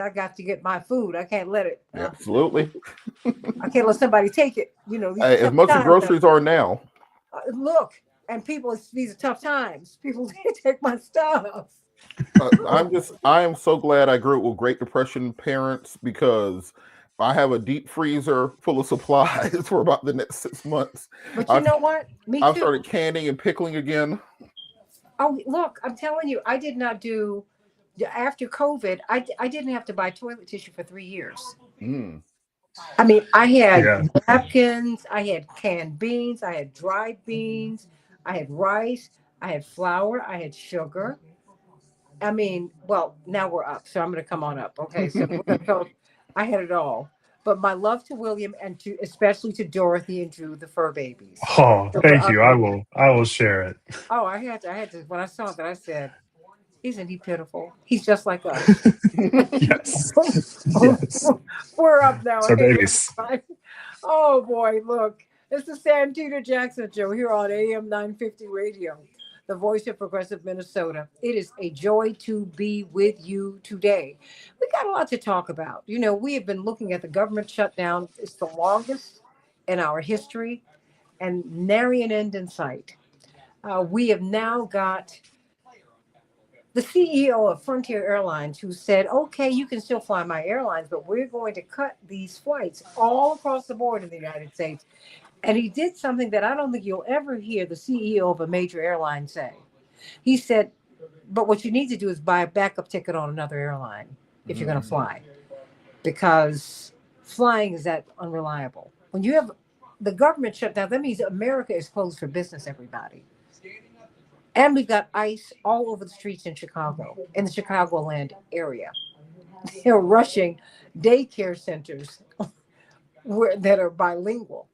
I got to get my food. I can't let it. Absolutely. I can't let somebody take it. These are As tough much as times now. groceries are now. Look, and people, these are tough times. People take my stuff. I am so glad I grew up with Great Depression parents because I have a deep freezer full of supplies for about the next 6 months. But you I've know what? Me I've too. started canning and pickling again. Oh, look, I'm telling you, I did not do after COVID. I didn't have to buy toilet tissue for 3 years. Mm. I mean, I had Yeah. napkins, I had canned beans, I had dried beans, I had rice, I had flour, I had sugar. I mean, well, now we're up, so I'm going to come on up. Okay, so we're going to go. I had it all, but my love to William and to especially to Dorothy and Drew, the fur babies. Oh, They were thank you. I ugly. will. I will share it. Oh, I had to. When I saw that, I said, "Isn't he pitiful? He's just like us." Yes. Yes. We're up now. So, Hey, babies. oh boy, look. It's the Santita Jackson Show here on AM 950 Radio, the voice of progressive Minnesota. It is a joy to be with you today. We got a lot to talk about. We have been looking at the government shutdown. It's the longest in our history and nary an end in sight. We have now got the CEO of Frontier Airlines who said, okay, you can still fly my airlines, but we're going to cut these flights all across the board in the United States. And he did something that I don't think you'll ever hear the CEO of a major airline say. He said, but what you need to do is buy a backup ticket on another airline if you're going to fly, because flying is that unreliable. When you have the government shut down, that means America is closed for business, everybody. And we've got ICE all over the streets in Chicago, in the Chicagoland area. They're rushing daycare centers that are bilingual.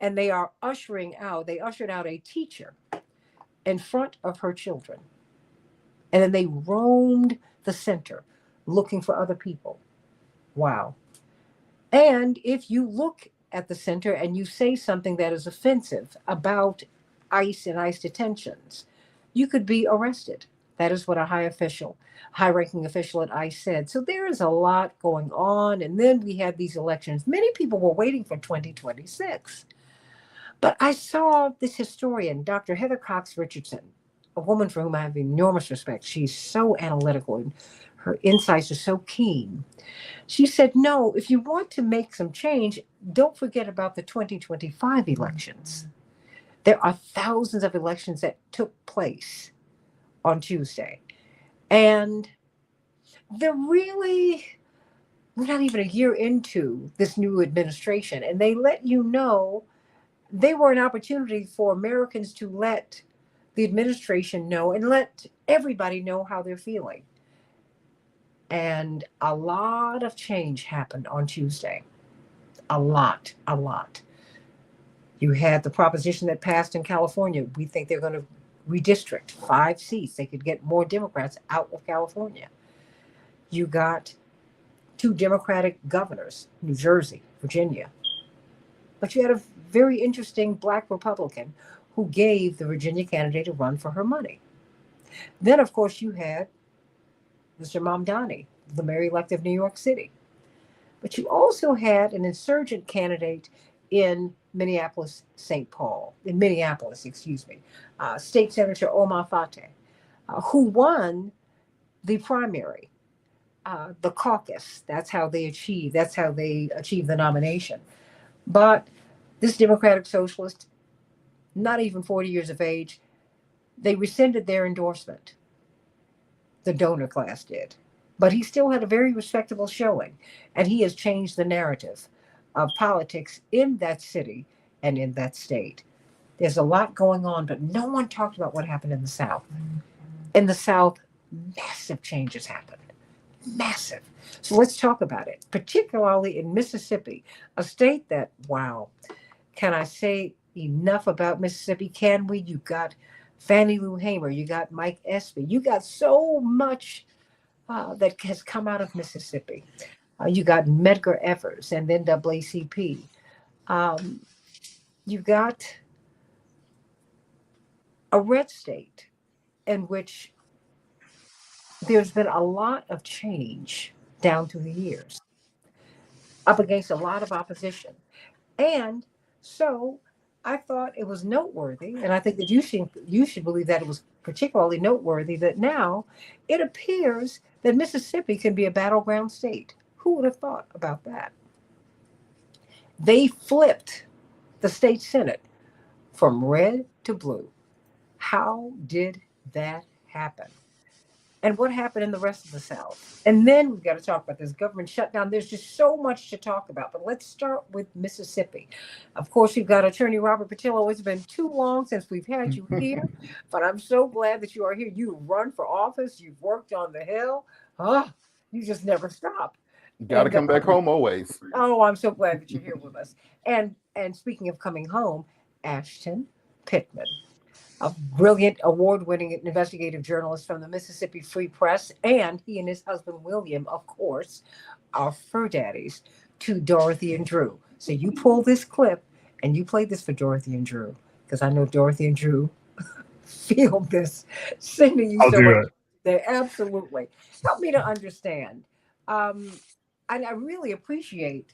And they ushered out a teacher in front of her children. And then they roamed the center looking for other people. Wow. And if you look at the center and you say something that is offensive about ICE and ICE detentions, you could be arrested. That is what a high ranking official at ICE said. So there is a lot going on. And then we had these elections. Many people were waiting for 2026. But I saw this historian, Dr. Heather Cox Richardson, a woman for whom I have enormous respect. She's so analytical and her insights are so keen. She said, no, if you want to make some change, don't forget about the 2025 elections. There are thousands of elections that took place on Tuesday. And we're not even a year into this new administration. And they let you know they were an opportunity for Americans to let the administration know and let everybody know how they're feeling. And a lot of change happened on Tuesday. A lot, a lot. You had the proposition that passed in California. We think they're going to redistrict 5 seats. They could get more Democrats out of California. You got 2 Democratic governors, New Jersey, Virginia. But you had a very interesting black Republican who gave the Virginia candidate a run for her money. Then, of course, you had Mr. Mamdani, the mayor elect of New York City. But you also had an insurgent candidate in Minneapolis, excuse me, State Senator Omar Fateh, who won the primary, the caucus. That's how they achieved the nomination. But this Democratic Socialist, not even 40 years of age, they rescinded their endorsement. The donor class did. But he still had a very respectable showing. And he has changed the narrative of politics in that city and in that state. There's a lot going on, but no one talked about what happened in the South. In the South, massive changes happened. Massive. So let's talk about it, particularly in Mississippi, a state that, wow, can I say enough about Mississippi? Can we? You got Fannie Lou Hamer, you got Mike Espy, you got so much that has come out of Mississippi. You got Medgar Evers and the NAACP. Um, you got a red state in which there's been a lot of change down through the years, up against a lot of opposition. And so I thought it was noteworthy, and I think that you should believe that it was particularly noteworthy that now it appears that Mississippi can be a battleground state. Who would have thought about that? They flipped the state senate from red to blue. How did that happen? And what happened in the rest of the South? And then we've got to talk about this government shutdown. There's just so much to talk about. But let's start with Mississippi. Of course, you've got Attorney Robert Patillo. It's been too long since we've had you here, but I'm so glad that you are here. You run for office. You've worked on the Hill. You just never stop. Got to come back home always. Oh, I'm so glad that you're here with us. And speaking of coming home, Ashton Pittman, a brilliant award-winning investigative journalist from the Mississippi Free Press, and he and his husband William, of course, are fur daddies to Dorothy and Drew. So you pull this clip and you play this for Dorothy and Drew, because I know Dorothy and Drew feel this, sending you I'll so do much. it. They absolutely help me to understand. And I really appreciate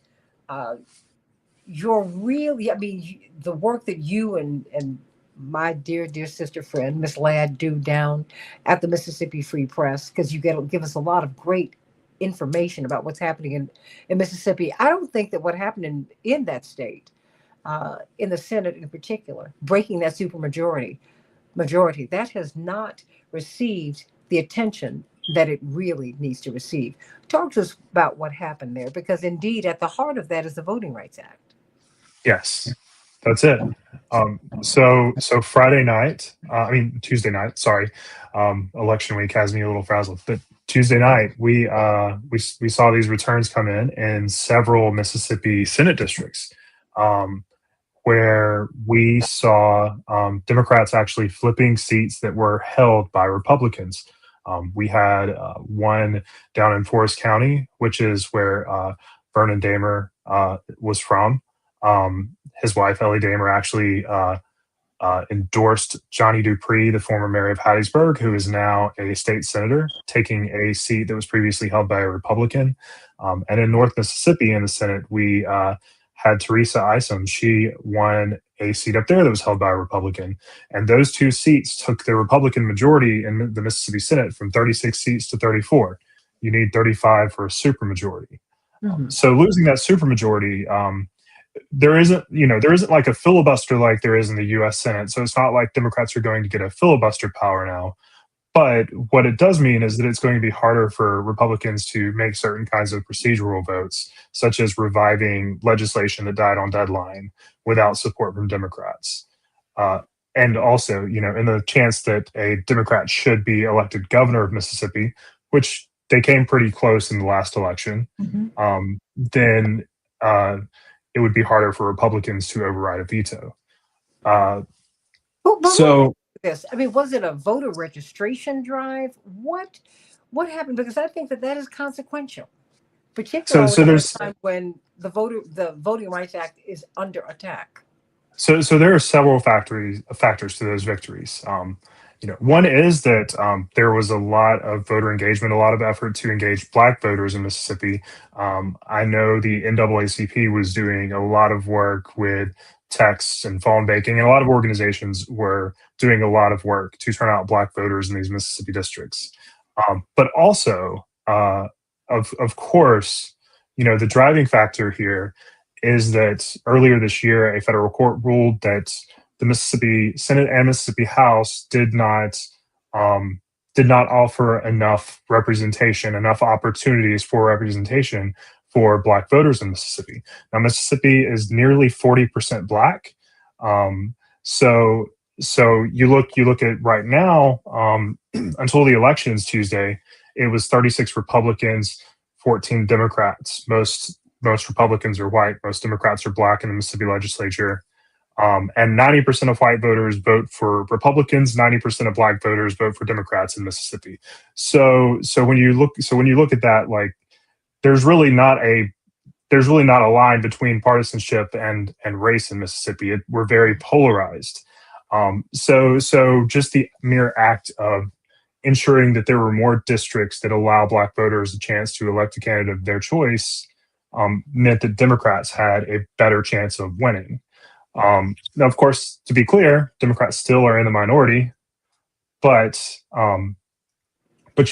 the work that you and my dear sister friend, Miss Ladd, do down at the Mississippi Free Press, because you give us a lot of great information about what's happening in Mississippi. I don't think that what happened in that state, in the Senate in particular, breaking that supermajority, that has not received the attention that it really needs to receive. Talk to us about what happened there, because indeed at the heart of that is the Voting Rights Act. Yes, that's it. So Friday night, Tuesday night. Sorry, election week has me a little frazzled. But Tuesday night, we saw these returns come in several Mississippi Senate districts, where we saw Democrats actually flipping seats that were held by Republicans. We had one down in Forest County, which is where Vernon Damer was from. His wife, Ellie Damer, actually endorsed Johnny Dupree, the former mayor of Hattiesburg, who is now a state senator, taking a seat that was previously held by a Republican. And in North Mississippi in the Senate, we had Teresa Isom. She won a seat up there that was held by a Republican. And those two seats took the Republican majority in the Mississippi Senate from 36 seats to 34. You need 35 for a supermajority. So losing that supermajority, there isn't like a filibuster like there is in the U.S. Senate. So it's not like Democrats are going to get a filibuster power now. But what it does mean is that it's going to be harder for Republicans to make certain kinds of procedural votes, such as reviving legislation that died on deadline without support from Democrats. And also, in the chance that a Democrat should be elected governor of Mississippi, which they came pretty close in the last election, then it would be harder for Republicans to override a veto. Was it a voter registration drive? What happened? Because I think that is consequential, particularly at a time when the Voting Rights Act is under attack. So there are several factors to those victories. One is that there was a lot of voter engagement, a lot of effort to engage Black voters in Mississippi. I know the NAACP was doing a lot of work with texts and phone banking, and a lot of organizations were doing a lot of work to turn out Black voters in these Mississippi districts. But also, of course, the driving factor here is that earlier this year, a federal court ruled that the Mississippi Senate and Mississippi House did not offer enough representation, enough opportunities for representation for Black voters in Mississippi. Now, Mississippi is nearly 40% Black. So you look at right now, until the elections Tuesday, it was 36 Republicans, 14 Democrats. Most Republicans are white. Most Democrats are Black in the Mississippi legislature. And 90% of white voters vote for Republicans. 90% of Black voters vote for Democrats in Mississippi. So when you look at that, like, there's really not a line between partisanship and race in Mississippi. We're very polarized. So just the mere act of ensuring that there were more districts that allow Black voters a chance to elect a candidate of their choice meant that Democrats had a better chance of winning. Now, of course, to be clear, Democrats still are in the minority, but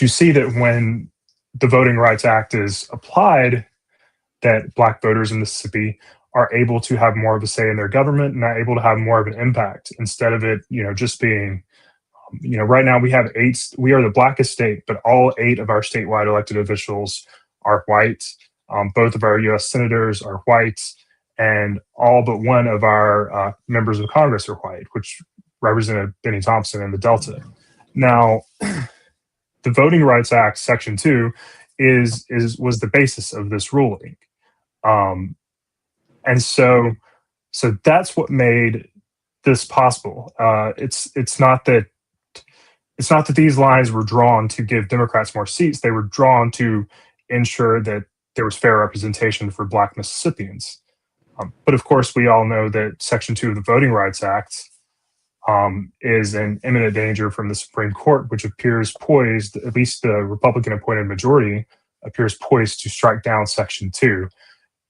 you see that when the Voting Rights Act is applied, that Black voters in Mississippi are able to have more of a say in their government and are able to have more of an impact instead of it, just being, right now we have we are the blackest state, but all 8 of our statewide elected officials are white. Both of our U.S. senators are white, and all but one of our members of Congress are white, which represented Benny Thompson in the Delta. Now, the Voting Rights Act, Section 2, was the basis of this ruling, and so that's what made this possible. It's not that these lines were drawn to give Democrats more seats; they were drawn to ensure that there was fair representation for Black Mississippians. But of course, we all know that Section 2 of the Voting Rights Act is in imminent danger from the Supreme Court, which appears poised, at least the Republican-appointed majority, appears poised to strike down Section 2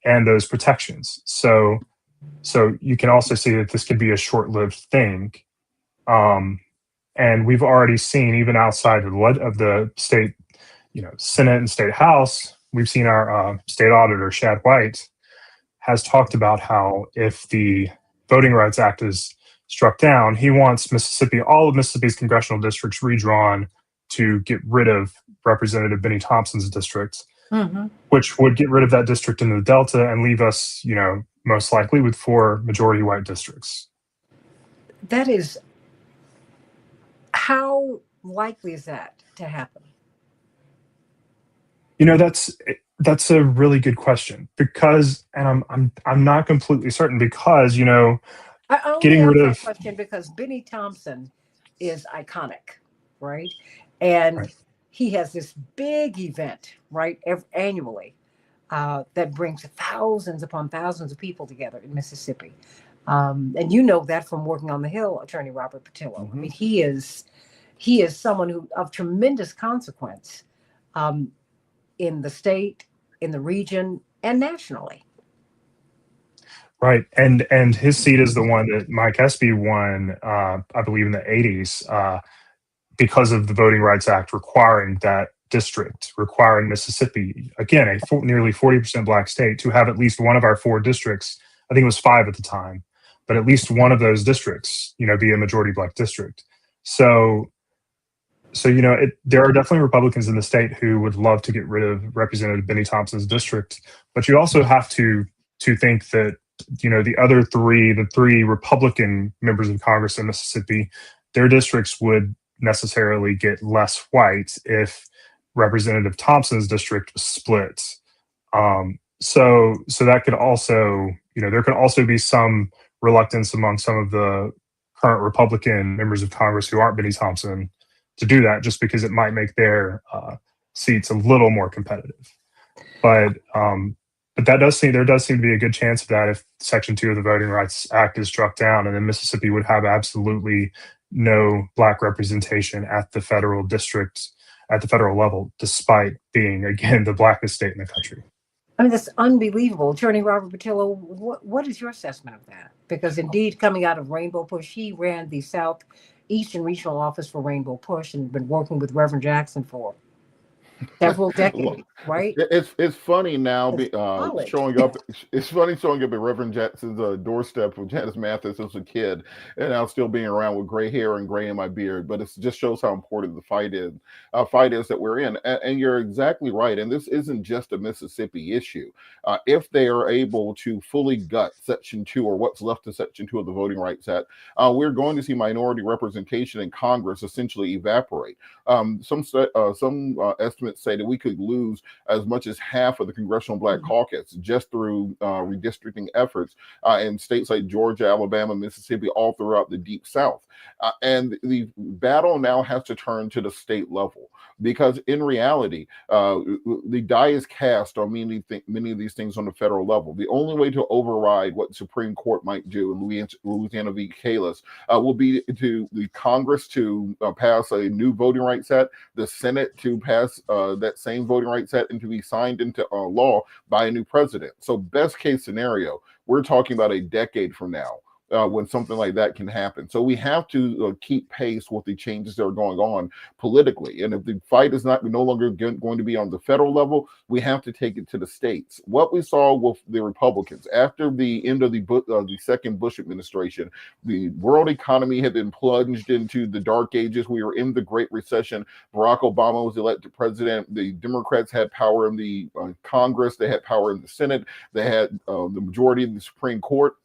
and those protections. So you can also see that this could be a short-lived thing. And we've already seen, even outside of the state, Senate and state House, we've seen our state auditor, Shad White, has talked about how if the Voting Rights Act is struck down, he wants all of Mississippi's congressional districts redrawn to get rid of Representative Benny Thompson's district, which would get rid of that district in the Delta and leave us, most likely with 4 majority white districts. That is, how likely is that to happen? That's a really good question, because, and I'm not completely certain, because I only getting ask rid that of question because Benny Thompson is iconic, right? And Right. he has this big event, right, annually that brings thousands upon thousands of people together in Mississippi. And you know that from working on the Hill, Attorney Robert Patillo. I mean, he is someone of tremendous consequence in the state, in the region, and nationally. Right, and his seat is the one that Mike Espy won, I believe, in the '80s, because of the Voting Rights Act requiring that district, requiring Mississippi, again, nearly 40% Black state, to have at least one of our 4 districts. I think it was 5 at the time, but at least one of those districts, be a majority Black district. So there are definitely Republicans in the state who would love to get rid of Representative Benny Thompson's district, but you also have to think that the 3 Republican members of Congress in Mississippi, their districts would necessarily get less white if Representative Thompson's district was split. So that could also, there could also be some reluctance among some of the current Republican members of Congress who aren't Benny Thompson to do that, just because it might make their seats a little more competitive. But there does seem to be a good chance of that if Section 2 of the Voting Rights Act is struck down, and then Mississippi would have absolutely no Black representation at the federal level, despite being, again, the blackest state in the country. I mean, that's unbelievable. Attorney Robert Patillo, what is your assessment of that? Because indeed, coming out of Rainbow Push, he ran the Southeastern Regional Office for Rainbow Push and been working with Reverend Jackson for several decades, right? It's funny now Solid. showing up. It's funny showing up at Reverend Jackson's doorstep with Janice Mathis as a kid, and now still being around with gray hair and gray in my beard. But it just shows how important the fight is that we're in. And you're exactly right. And this isn't just a Mississippi issue. If they are able to fully gut Section 2, or what's left of Section 2 of the Voting Rights Act, we're going to see minority representation in Congress essentially evaporate. Some estimates estimates say that we could lose as much as half of the congressional Black caucus just through redistricting efforts in states like Georgia, Alabama, Mississippi, all throughout the Deep South. And the battle now has to turn to the state level, because in reality, the die is cast on many of these things on the federal level. The only way to override what the Supreme Court might do in Louisiana v. Kalis will be to the Congress to pass a new voting rights act, the Senate to pass that same voting rights act, and to be signed into law by a new president. So best case scenario, we're talking about a decade from now when something like that can happen. So we have to keep pace with the changes that are going on politically. And if the fight is no longer going to be on the federal level, we have to take it to the states. What we saw with the Republicans after the end of the second Bush administration, the world economy had been plunged into the dark ages. We were in the Great Recession. Barack Obama was elected president. The Democrats had power in the Congress. They had power in the Senate. They had the majority in the Supreme Court.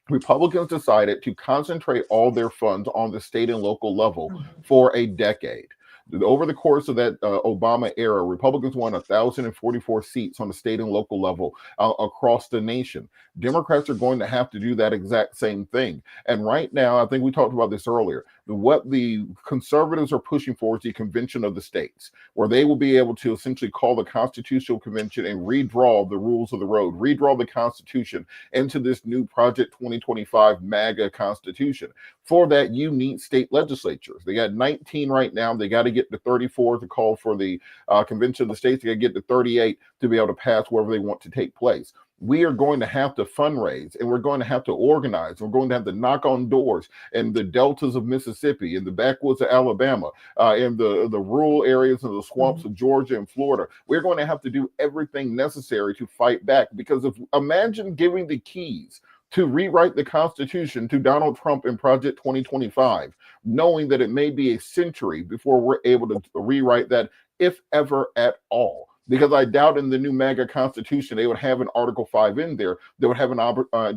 Republicans decided to concentrate all their funds on the state and local level for a decade. Over the course of that Obama era, Republicans won 1,044 seats on the state and local level across the nation. Democrats are going to have to do that exact same thing. And right now, I think we talked about this earlier, what the conservatives are pushing for is the convention of the states, where they will be able to essentially call the constitutional convention and redraw the rules of the road, redraw the Constitution into this new Project 2025 MAGA Constitution. For that, you need state legislatures. They got 19 right now. They got to get to 34 to call for the convention of the states. They got to get to 38 to be able to pass wherever they want to take place. We are going to have to fundraise, and we're going to have to organize. We're going to have to knock on doors in the deltas of Mississippi, in the backwoods of Alabama, in the rural areas and the swamps of Georgia and Florida. We're going to have to do everything necessary to fight back, because imagine giving the keys to rewrite the Constitution to Donald Trump in Project 2025, knowing that it may be a century before we're able to rewrite that, if ever at all. Because I doubt in the new MAGA Constitution they would have an Article 5 in there that would have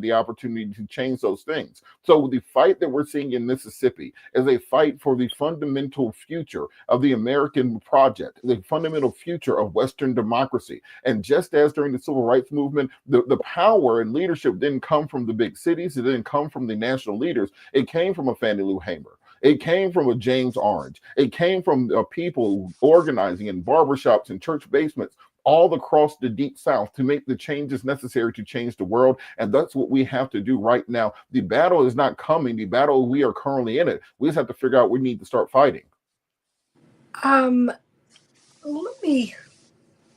the opportunity to change those things. So the fight that we're seeing in Mississippi is a fight for the fundamental future of the American project, the fundamental future of Western democracy. And just as during the Civil Rights Movement, the power and leadership didn't come from the big cities, it didn't come from the national leaders, it came from a Fannie Lou Hamer. It came from a James Orange. It came from people organizing in barbershops and church basements all across the Deep South to make the changes necessary to change the world. And that's what we have to do right now. The battle is not coming. The battle, we are currently in it. We just have to figure out we need to start fighting. Let me,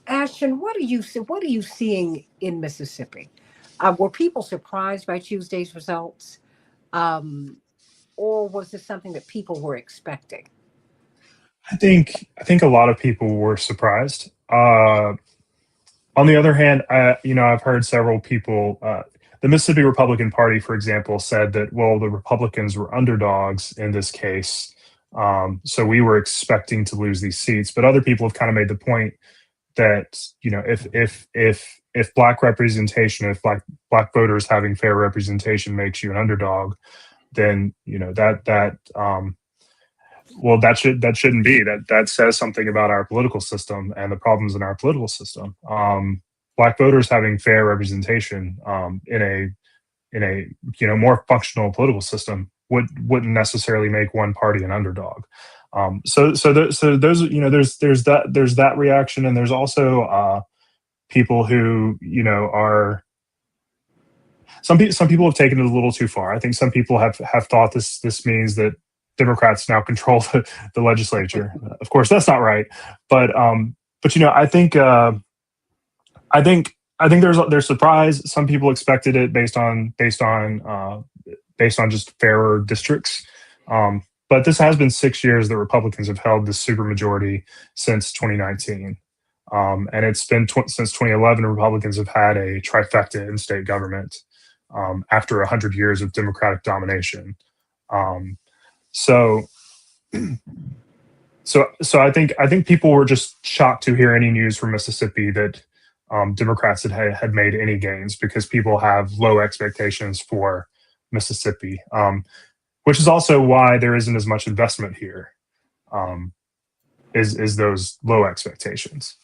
Ashton, what are you seeing in Mississippi? Were people surprised by Tuesday's results? Or was this something that people were expecting? I think a lot of people were surprised. On the other hand, I've heard several people. The Mississippi Republican Party, for example, said that, well, the Republicans were underdogs in this case, so we were expecting to lose these seats. But other people have kind of made the point that, if black representation, if black voters having fair representation makes you an underdog, then that shouldn't be. That says something about our political system and the problems in our political system. Black voters having fair representation in a more functional political system wouldn't necessarily make one party an underdog. So those there's that reaction, and there's also people who are. Some people have taken it a little too far. I think some people have thought this means that Democrats now control the legislature. Of course, that's not right. But I think there's surprise. Some people expected it based on just fairer districts. But this has been 6 years that Republicans have held this supermajority since 2019. And it's been since 2011 Republicans have had a trifecta in state government. After 100 years of Democratic domination. So I think people were just shocked to hear any news from Mississippi that Democrats had made any gains, because people have low expectations for Mississippi, which is also why there isn't as much investment here. is those low expectations.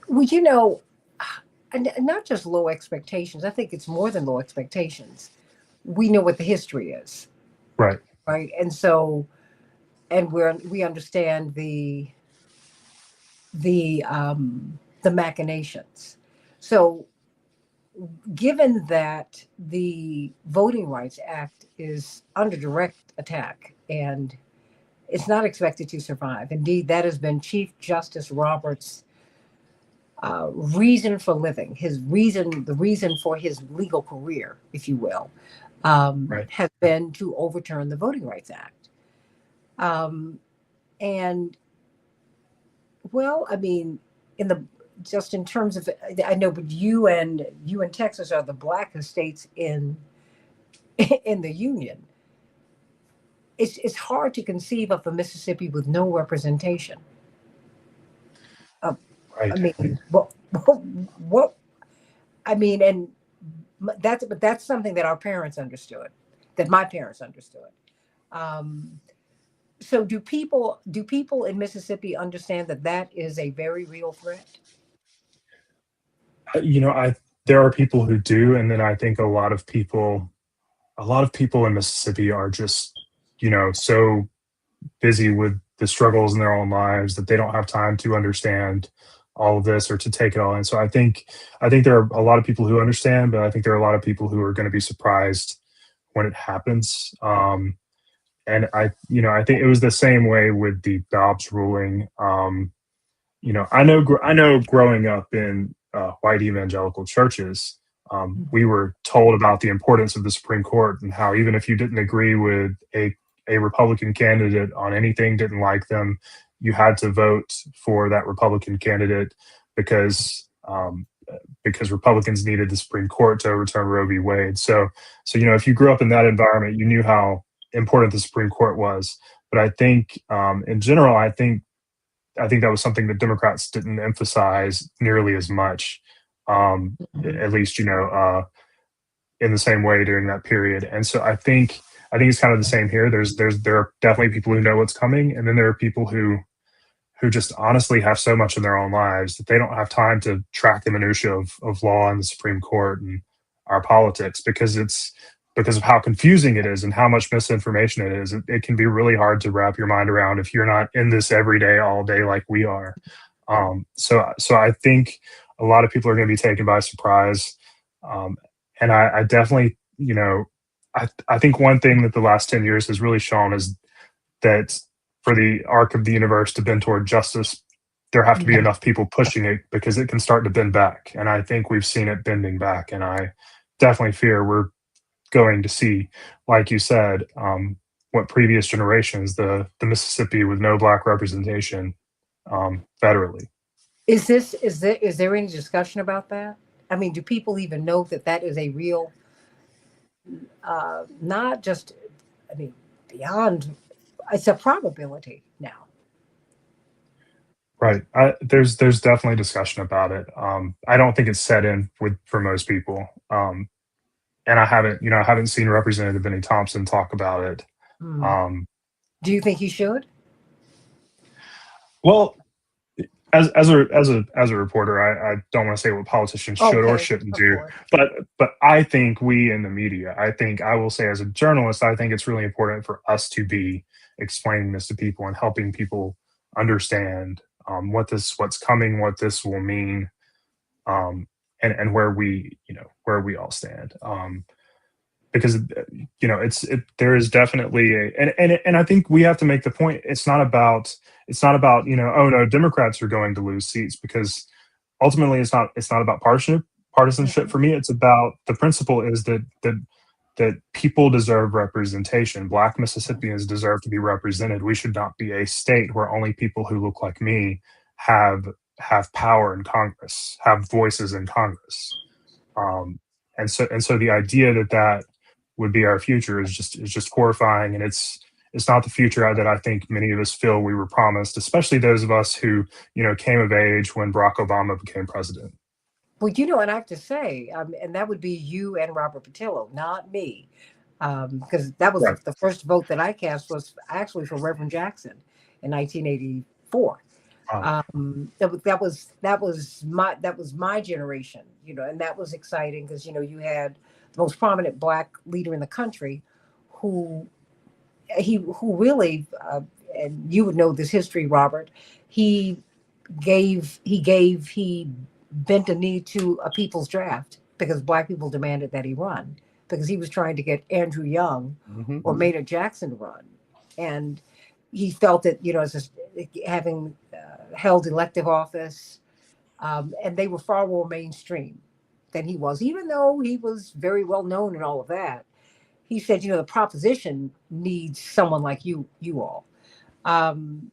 Well, and not just low expectations. I think it's more than low expectations. We know what the history is, Right. right? And so, and we understand the machinations. So, given that the Voting Rights Act is under direct attack and it's not expected to survive. Indeed, that has been Chief Justice Roberts' reason for living, the reason for his legal career, if you will, Right. has been to overturn the Voting Rights Act. Um, and well, I mean, in the just in terms of, I know, but you and Texas are the blackest states in in the union. It's hard to conceive of a Mississippi with no representation. Uh, I Right. mean, what I mean, and that's something that our parents understood, that my parents understood. Um, so do people in Mississippi understand that that is a very real threat? I there are people who do, and then I think a lot of people in Mississippi are just, so busy with the struggles in their own lives that they don't have time to understand all of this or to take it all in. So I think there are a lot of people who understand, but I think there are a lot of people who are going to be surprised when it happens. And I think it was the same way with the Dobbs ruling. I know growing up in white evangelical churches, we were told about the importance of the Supreme Court and how even if you didn't agree with a Republican candidate on anything, didn't like them, you had to vote for that Republican candidate because because Republicans needed the Supreme Court to overturn Roe v. Wade. So if you grew up in that environment, you knew how important the Supreme Court was. But I think, in general, I think that was something that Democrats didn't emphasize nearly as much, Mhm. at least in the same way during that period. And so I think it's kind of the same here. There are definitely people who know what's coming, and then there are people who just honestly have so much in their own lives that they don't have time to track the minutia of law and the Supreme Court and our politics because of how confusing it is and how much misinformation it is. It can be really hard to wrap your mind around if you're not in this every day, all day like we are. So I think a lot of people are going to be taken by surprise, and I definitely, I think one thing that the last 10 years has really shown is that for the arc of the universe to bend toward justice, there have to be Mhm. enough people pushing it because it can start to bend back. And I think we've seen it bending back. And I definitely fear we're going to see, like you said, what previous generations, the Mississippi with no black representation, federally. Is there any discussion about that? I mean, do people even know that that is a real, not just, I mean, beyond, it's a probability now. Right. There's definitely discussion about it. I don't think it's set in for most people. And I haven't seen Representative Benny Thompson talk about it. Hmm. Um, Do you think he should? well, as a reporter, I don't want to say what politicians should or Okay, shouldn't of do, course. but I think we in the media, I will say as a journalist, I think it's really important for us to be explaining this to people and helping people understand what's coming, what this will mean, um, and where we all stand. Because there is definitely and I think we have to make the point. It's not about oh no, Democrats are going to lose seats, because ultimately it's not about partisanship Mhm. for me. It's about the principle is that people deserve representation. Black Mississippians deserve to be represented. We should not be a state where only people who look like me have have power in Congress, have voices in Congress. Um, and so the idea that would be our future is just horrifying, and it's not the future that I think many of us feel we were promised, especially those of us who came of age when Barack Obama became president. Well, and I have to say, and that would be you and Robert Patillo, not me, because that was Right. the first vote that I cast was actually for Reverend Jackson. in 1984. Wow. That was my generation, and that was exciting because you had the most prominent black leader in the country, who who really, and you would know this history, Robert. He he bent a knee to a people's draft because black people demanded that he run, because he was trying to get Andrew Young Hmm. or Maynard Jackson to run, and he felt that as having held elective office, and they were far more mainstream than he was, even though he was very well known and all of that. He said, the proposition needs someone like you all. Um,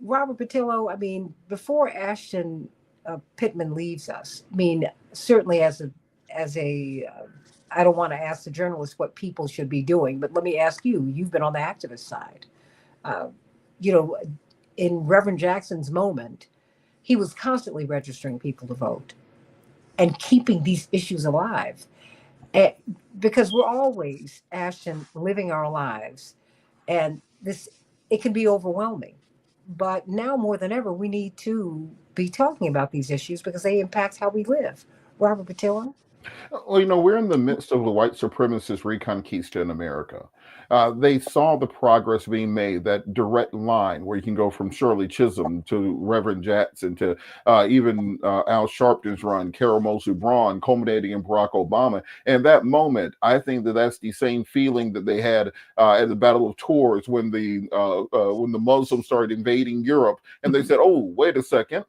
Robert Patillo, I mean, before Ashton Pittman leaves us, I mean, certainly I don't want to ask the journalist what people should be doing, but let me ask you. You've been on the activist side. Uh, you know, in Reverend Jackson's moment, he was constantly registering people to vote and keeping these issues alive. Eh, because we're always, Ashton, living our lives, and this it can be overwhelming. But now more than ever, we need to be talking about these issues because they impact how we live. Robert Patillo? Well, we're in the midst of a white supremacist reconquista in America. They saw the progress being made, that direct line where you can go from Shirley Chisholm to Reverend Jackson to even Al Sharpton's run, Carol Mosley Braun, culminating in Barack Obama. And that moment, I think that that's the same feeling that they had at the Battle of Tours when the Muslims started invading Europe, and they said, "Oh, wait a second."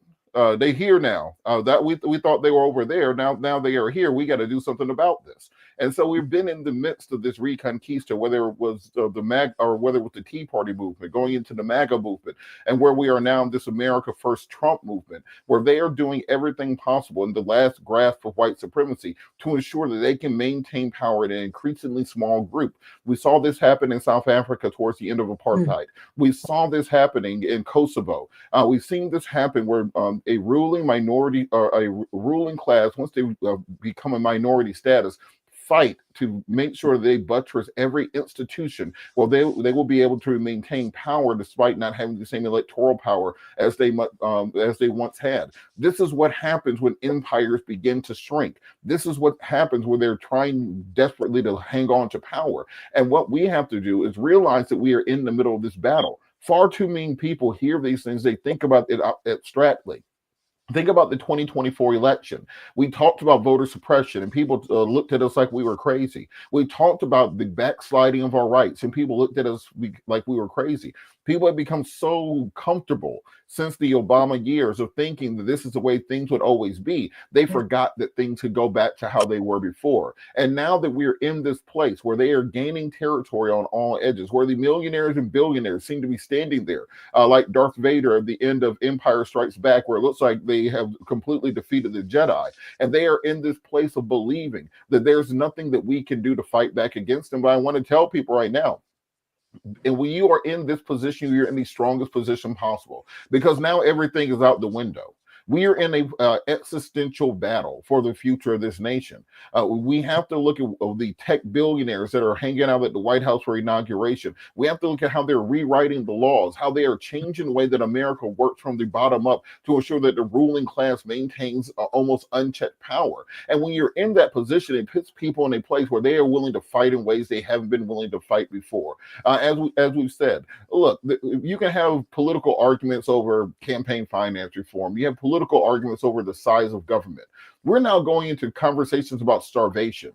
They here now. That we thought they were over there. Now they are here. We got to do something about this. And so we've been in the midst of this reconquista, whether it was the MAG or whether it was the Tea Party movement, going into the MAGA movement, and where we are now in this America First Trump movement, where they are doing everything possible in the last grasp of white supremacy to ensure that they can maintain power in an increasingly small group. We saw this happen in South Africa towards the end of apartheid. We saw this happening in Kosovo. We've seen this happen where a ruling minority or a ruling class, once they become a minority status, fight to make sure they buttress every institution. Well, they will be able to maintain power despite not having the same electoral power as they once had. This is what happens when empires begin to shrink. This is what happens when they're trying desperately to hang on to power. And what we have to do is realize that we are in the middle of this battle. Far too many people hear these things, they think about it abstractly. Think about the 2024 election. We talked about voter suppression, and people looked at us like we were crazy. We talked about the backsliding of our rights, and people looked at us like we were crazy. People have become so comfortable since the Obama years of thinking that this is the way things would always be. They forgot that things could go back to how they were before. And now that we're in this place where they are gaining territory on all edges, where the millionaires and billionaires seem to be standing there, like Darth Vader at the end of Empire Strikes Back, where it looks like they have completely defeated the Jedi. And they are in this place of believing that there's nothing that we can do to fight back against them. But I want to tell people right now, and when you are in this position, you're in the strongest position possible, because now everything is out the window. We are in a existential battle for the future of this nation. We have to look at the tech billionaires that are hanging out at the White House for inauguration. We have to look at how they're rewriting the laws, how they are changing the way that America works from the bottom up to ensure that the ruling class maintains almost unchecked power. And when you're in that position, it puts people in a place where they are willing to fight in ways they haven't been willing to fight before. As we've said, look, you can have political arguments over campaign finance reform. You have political arguments over the size of government. We're now going into conversations about starvation.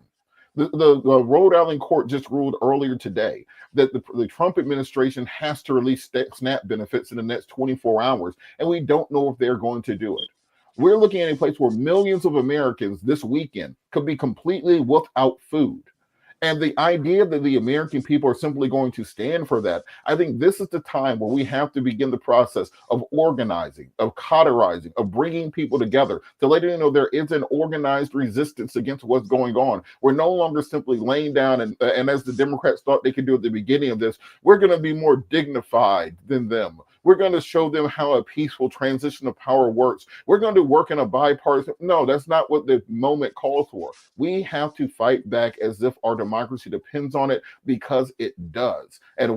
The Rhode Island court just ruled earlier today that the Trump administration has to release SNAP benefits in the next 24 hours, and we don't know if they're going to do it. We're looking at a place where millions of Americans this weekend could be completely without food. And the idea that the American people are simply going to stand for that, I think this is the time where we have to begin the process of organizing, of cauterizing, of bringing people together to let you know there is an organized resistance against what's going on. We're no longer simply laying down and as the Democrats thought they could do at the beginning of this, we're going to be more dignified than them. We're going to show them how a peaceful transition of power works. We're going to work in a bipartisan. No, that's not what the moment calls for. We have to fight back as if our democracy depends on it, because it does. And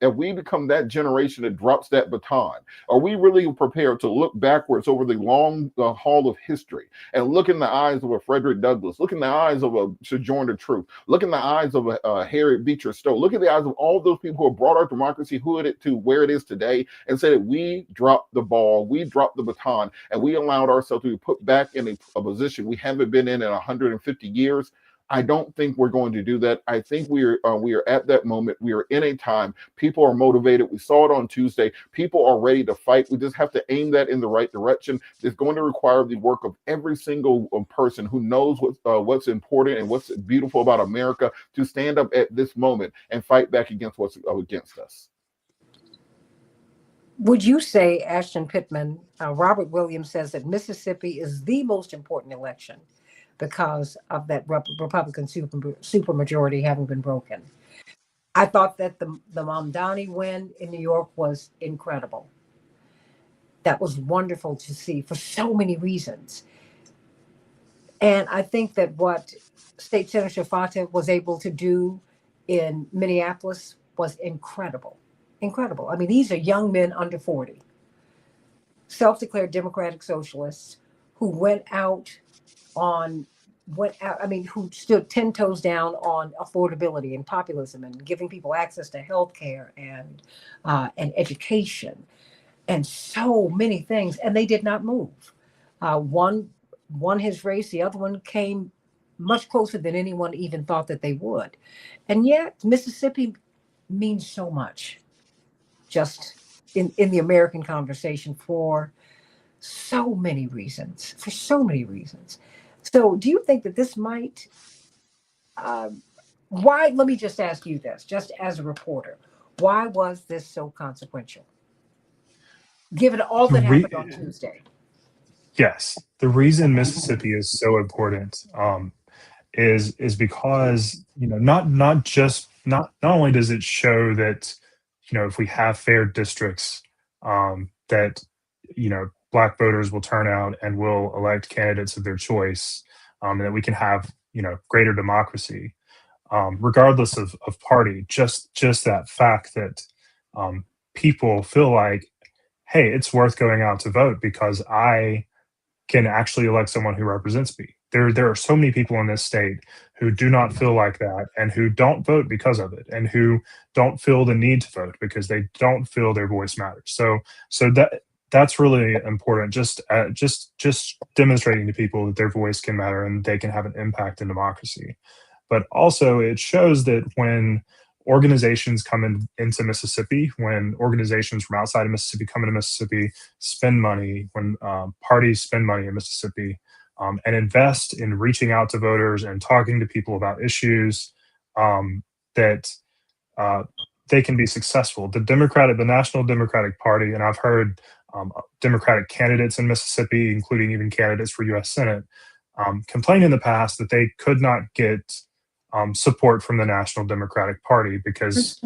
if we become that generation that drops that baton, are we really prepared to look backwards over the long haul of history and look in the eyes of a Frederick Douglass, look in the eyes of a Sojourner Truth, look in the eyes of a Harriet Beecher Stowe, look in the eyes of all those people who have brought our democracy to where it is today, and say that we dropped the ball, we dropped the baton, and we allowed ourselves to be put back in a position we haven't been in 150 years? I don't think we're going to do that. I think we are at that moment. We are in a time. People are motivated. We saw it on Tuesday. People are ready to fight. We just have to aim that in the right direction. It's going to require the work of every single person who knows what's important and what's beautiful about America to stand up at this moment and fight back against what's against us. Would you say, Ashton Pittman, Robert Williams says that Mississippi is the most important election because of that Republican supermajority having been broken? I thought that the Mamdani win in New York was incredible. That was wonderful to see for so many reasons. And I think that what State Senator Fata was able to do in Minneapolis was incredible. Incredible. I mean, these are young men under 40, self-declared democratic socialists who who stood 10 toes down on affordability and populism and giving people access to health care and education and so many things. And they did not move. One won his race. The other one came much closer than anyone even thought that they would. And yet Mississippi means so much just in the American conversation for so many reasons, So do you think that this might, why, let me just ask you this, just as a reporter, why was this so consequential, given all that happened on Tuesday? Yes, the reason Mississippi is so important is because not only does it show that if we have fair districts, that Black voters will turn out and will elect candidates of their choice, and that we can have greater democracy, regardless of party. Just that fact that people feel like, hey, it's worth going out to vote because I can actually elect someone who represents me. There are so many people in this state who do not feel like that and who don't vote because of it, and who don't feel the need to vote because they don't feel their voice matters. So that's really important. Just demonstrating to people that their voice can matter and they can have an impact in democracy. But also, it shows that when organizations come into Mississippi, when organizations from outside of Mississippi come into Mississippi, spend money, when parties spend money in Mississippi, and invest in reaching out to voters and talking to people about issues, that they can be successful. The National Democratic Party, and I've heard Democratic candidates in Mississippi, including even candidates for U.S. Senate, complain in the past that they could not get support from the National Democratic Party because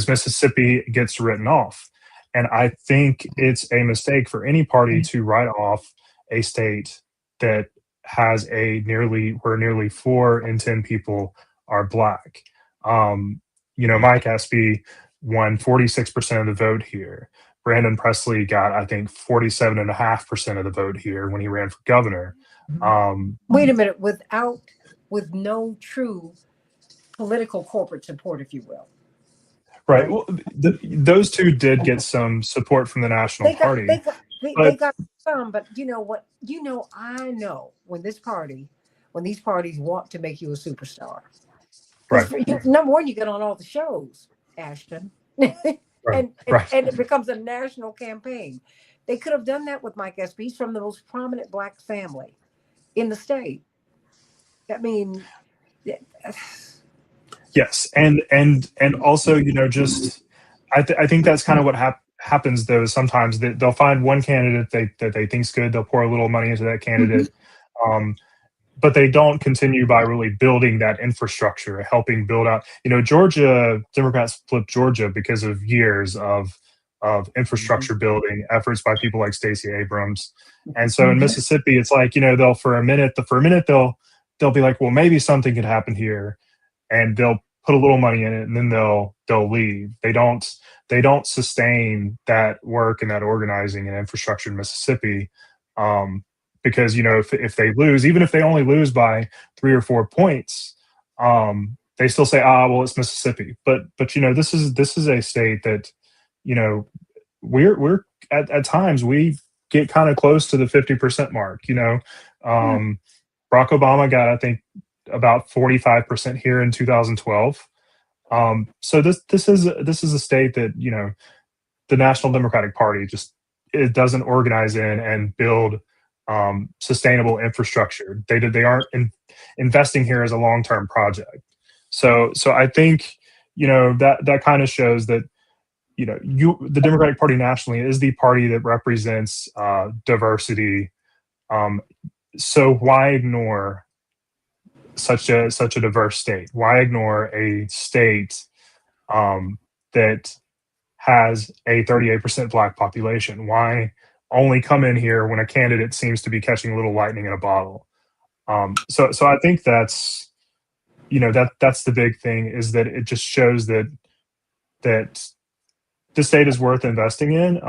Mississippi gets written off. And I think it's a mistake for any party to write off a state that has where nearly 4 in 10 people are Black. Mike Espy won 46% of the vote here. Brandon Presley got, I think, 47.5% of the vote here when he ran for governor. Wait a minute, with no true political corporate support, if you will. Right. Well, those two did get some support from the National Party. They got some, but you know what? I know when these parties want to make you a superstar. Right. Number one, you get on all the shows, Ashton. And it becomes a national campaign. They could have done that with Mike Espy. He's from the most prominent Black family in the state. I mean, yes, and also, I think that's kind of what happens though. Sometimes they'll find one candidate that they think's good. They'll pour a little money into that candidate, but they don't continue by really building that infrastructure, helping build out. Georgia Democrats flipped Georgia because of years of of infrastructure building efforts by people like Stacey Abrams. And so in Mississippi, it's like, they'll for a minute they'll be like, well, maybe something could happen here, and they'll put a little money in it, and then they'll leave. They don't sustain that work and that organizing and infrastructure in Mississippi, because if they lose, even if they only lose by 3 or 4 points, they still say, well, it's Mississippi. But this is a state that we're at times we get kind of close to the 50% mark. Barack Obama got, I think, about 45% here in 2012. So this is a state that the National Democratic Party it doesn't organize in and build sustainable infrastructure. They aren't investing here as a long-term project. So I think that kind of shows that the Democratic Party nationally is the party that represents diversity. So why ignore such a diverse state? Why ignore a state that has a 38% Black population? Why only come in here when a candidate seems to be catching a little lightning in a bottle? So I think that's the big thing, is that it just shows that the state is worth investing in.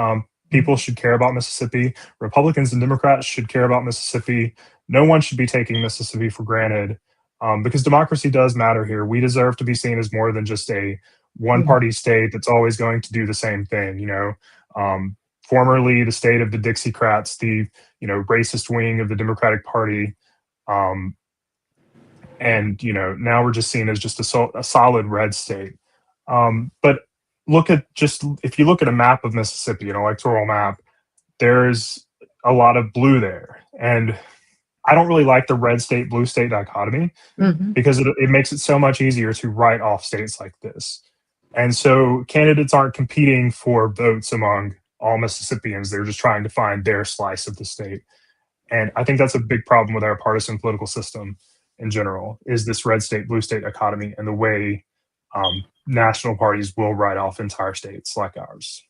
People should care about Mississippi. Republicans and Democrats should care about Mississippi. No one should be taking Mississippi for granted, because democracy does matter here. We deserve to be seen as more than just a one-party state that's always going to do the same thing. Formerly the state of the Dixiecrats, the racist wing of the Democratic Party, and now we're just seen as just a solid red state. But if you look at a map of Mississippi, an electoral map, there's a lot of blue there. And I don't really like the red state, blue state dichotomy, because it makes it so much easier to write off states like this. And so candidates aren't competing for votes among all Mississippians. They're just trying to find their slice of the state. And I think that's a big problem with our partisan political system in general, is this red state, blue state dichotomy, and the way national parties will write off entire states like ours.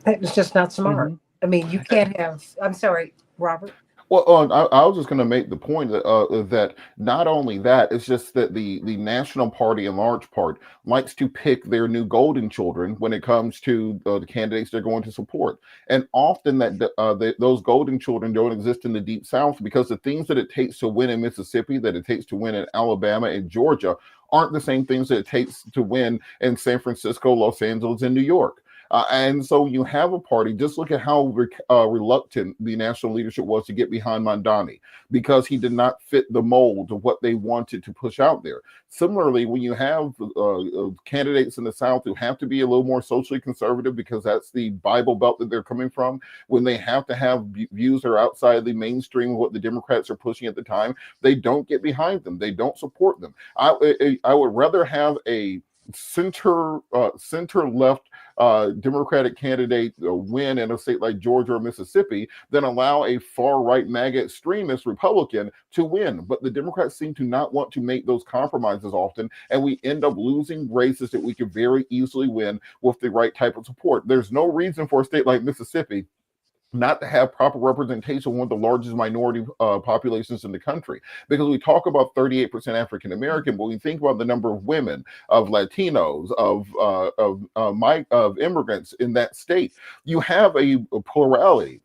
It's just not smart. I mean, you can't have. I'm sorry, Robert. Well, I was just going to make the point that not only that, it's just that the National Party, in large part, likes to pick their new golden children when it comes to the candidates they're going to support. And often those golden children don't exist in the Deep South, because the things that it takes to win in Mississippi, that it takes to win in Alabama and Georgia, aren't the same things that it takes to win in San Francisco, Los Angeles, and New York. And so you have a party. Just look at how reluctant the national leadership was to get behind Mamdani, because he did not fit the mold of what they wanted to push out there. Similarly, when you have candidates in the South who have to be a little more socially conservative, because that's the Bible Belt that they're coming from, when they have to have views that are outside the mainstream of what the Democrats are pushing at the time, they don't get behind them. They don't support them. I would rather have a center left Democratic candidate win in a state like Georgia or Mississippi than allow a far right MAGA extremist Republican to win. But the Democrats seem to not want to make those compromises often, and we end up losing races that we could very easily win with the right type of support. There's no reason for a state like Mississippi not to have proper representation, one of the largest minority populations in the country, because we talk about 38% African American, but we think about the number of women, of Latinos, of immigrants in that state. You have a plurality.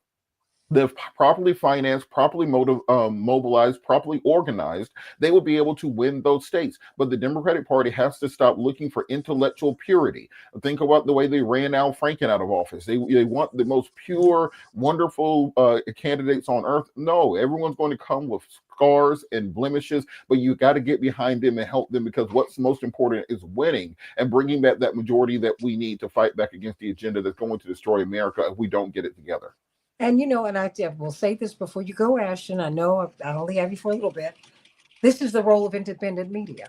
They're properly financed, properly mobilized, properly organized, they will be able to win those states. But the Democratic Party has to stop looking for intellectual purity. Think about the way they ran Al Franken out of office. They want the most pure, wonderful candidates on earth. No, everyone's going to come with scars and blemishes, but you got to get behind them and help them, because what's most important is winning and bringing back that majority that we need to fight back against the agenda that's going to destroy America if we don't get it together. And and I will say this before you go, Ashton. I know I only have you for a little bit. This is the role of independent media,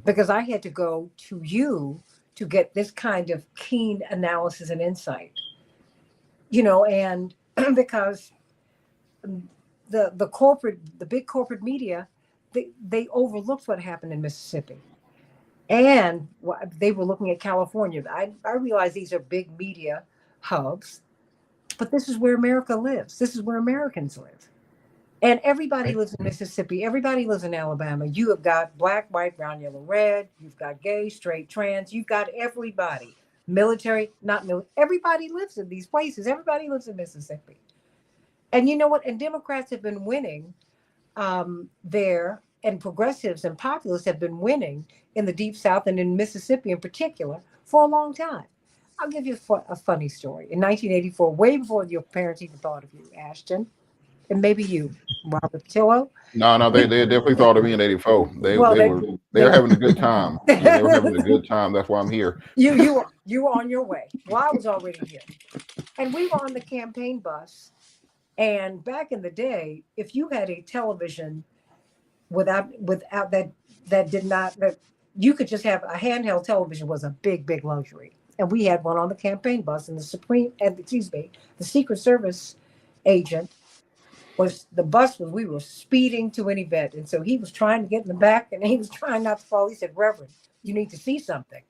because I had to go to you to get this kind of keen analysis and insight. And because the big corporate media, they overlooked what happened in Mississippi. And they were looking at California. I realize these are big media hubs, but this is where America lives. This is where Americans live. And everybody Right. lives in Mississippi. Everybody lives in Alabama. You have got black, white, brown, yellow, red. You've got gay, straight, trans. You've got everybody. Military, not military. Everybody lives in these places. Everybody lives in Mississippi. And you know what? And Democrats have been winning there, and progressives and populists have been winning in the Deep South and in Mississippi in particular for a long time. I'll give you a funny story. In 1984, way before your parents even thought of you, Ashton, and maybe you, Robert Patillo. No, no, they definitely thought of me in '84. They Well, they were they they were having a good time. Yeah, they were having a good time. That's why I'm here. you were on your way. Well, I was already here, and we were on the campaign bus. And back in the day, if you had a television without that did not that you could just have a handheld television was a big luxury. And we had one on the campaign bus, and the Secret Service agent was the bus was we were speeding to an event, and so he was trying to get in the back, and he was trying not to fall. He said, "Reverend, you need to see something."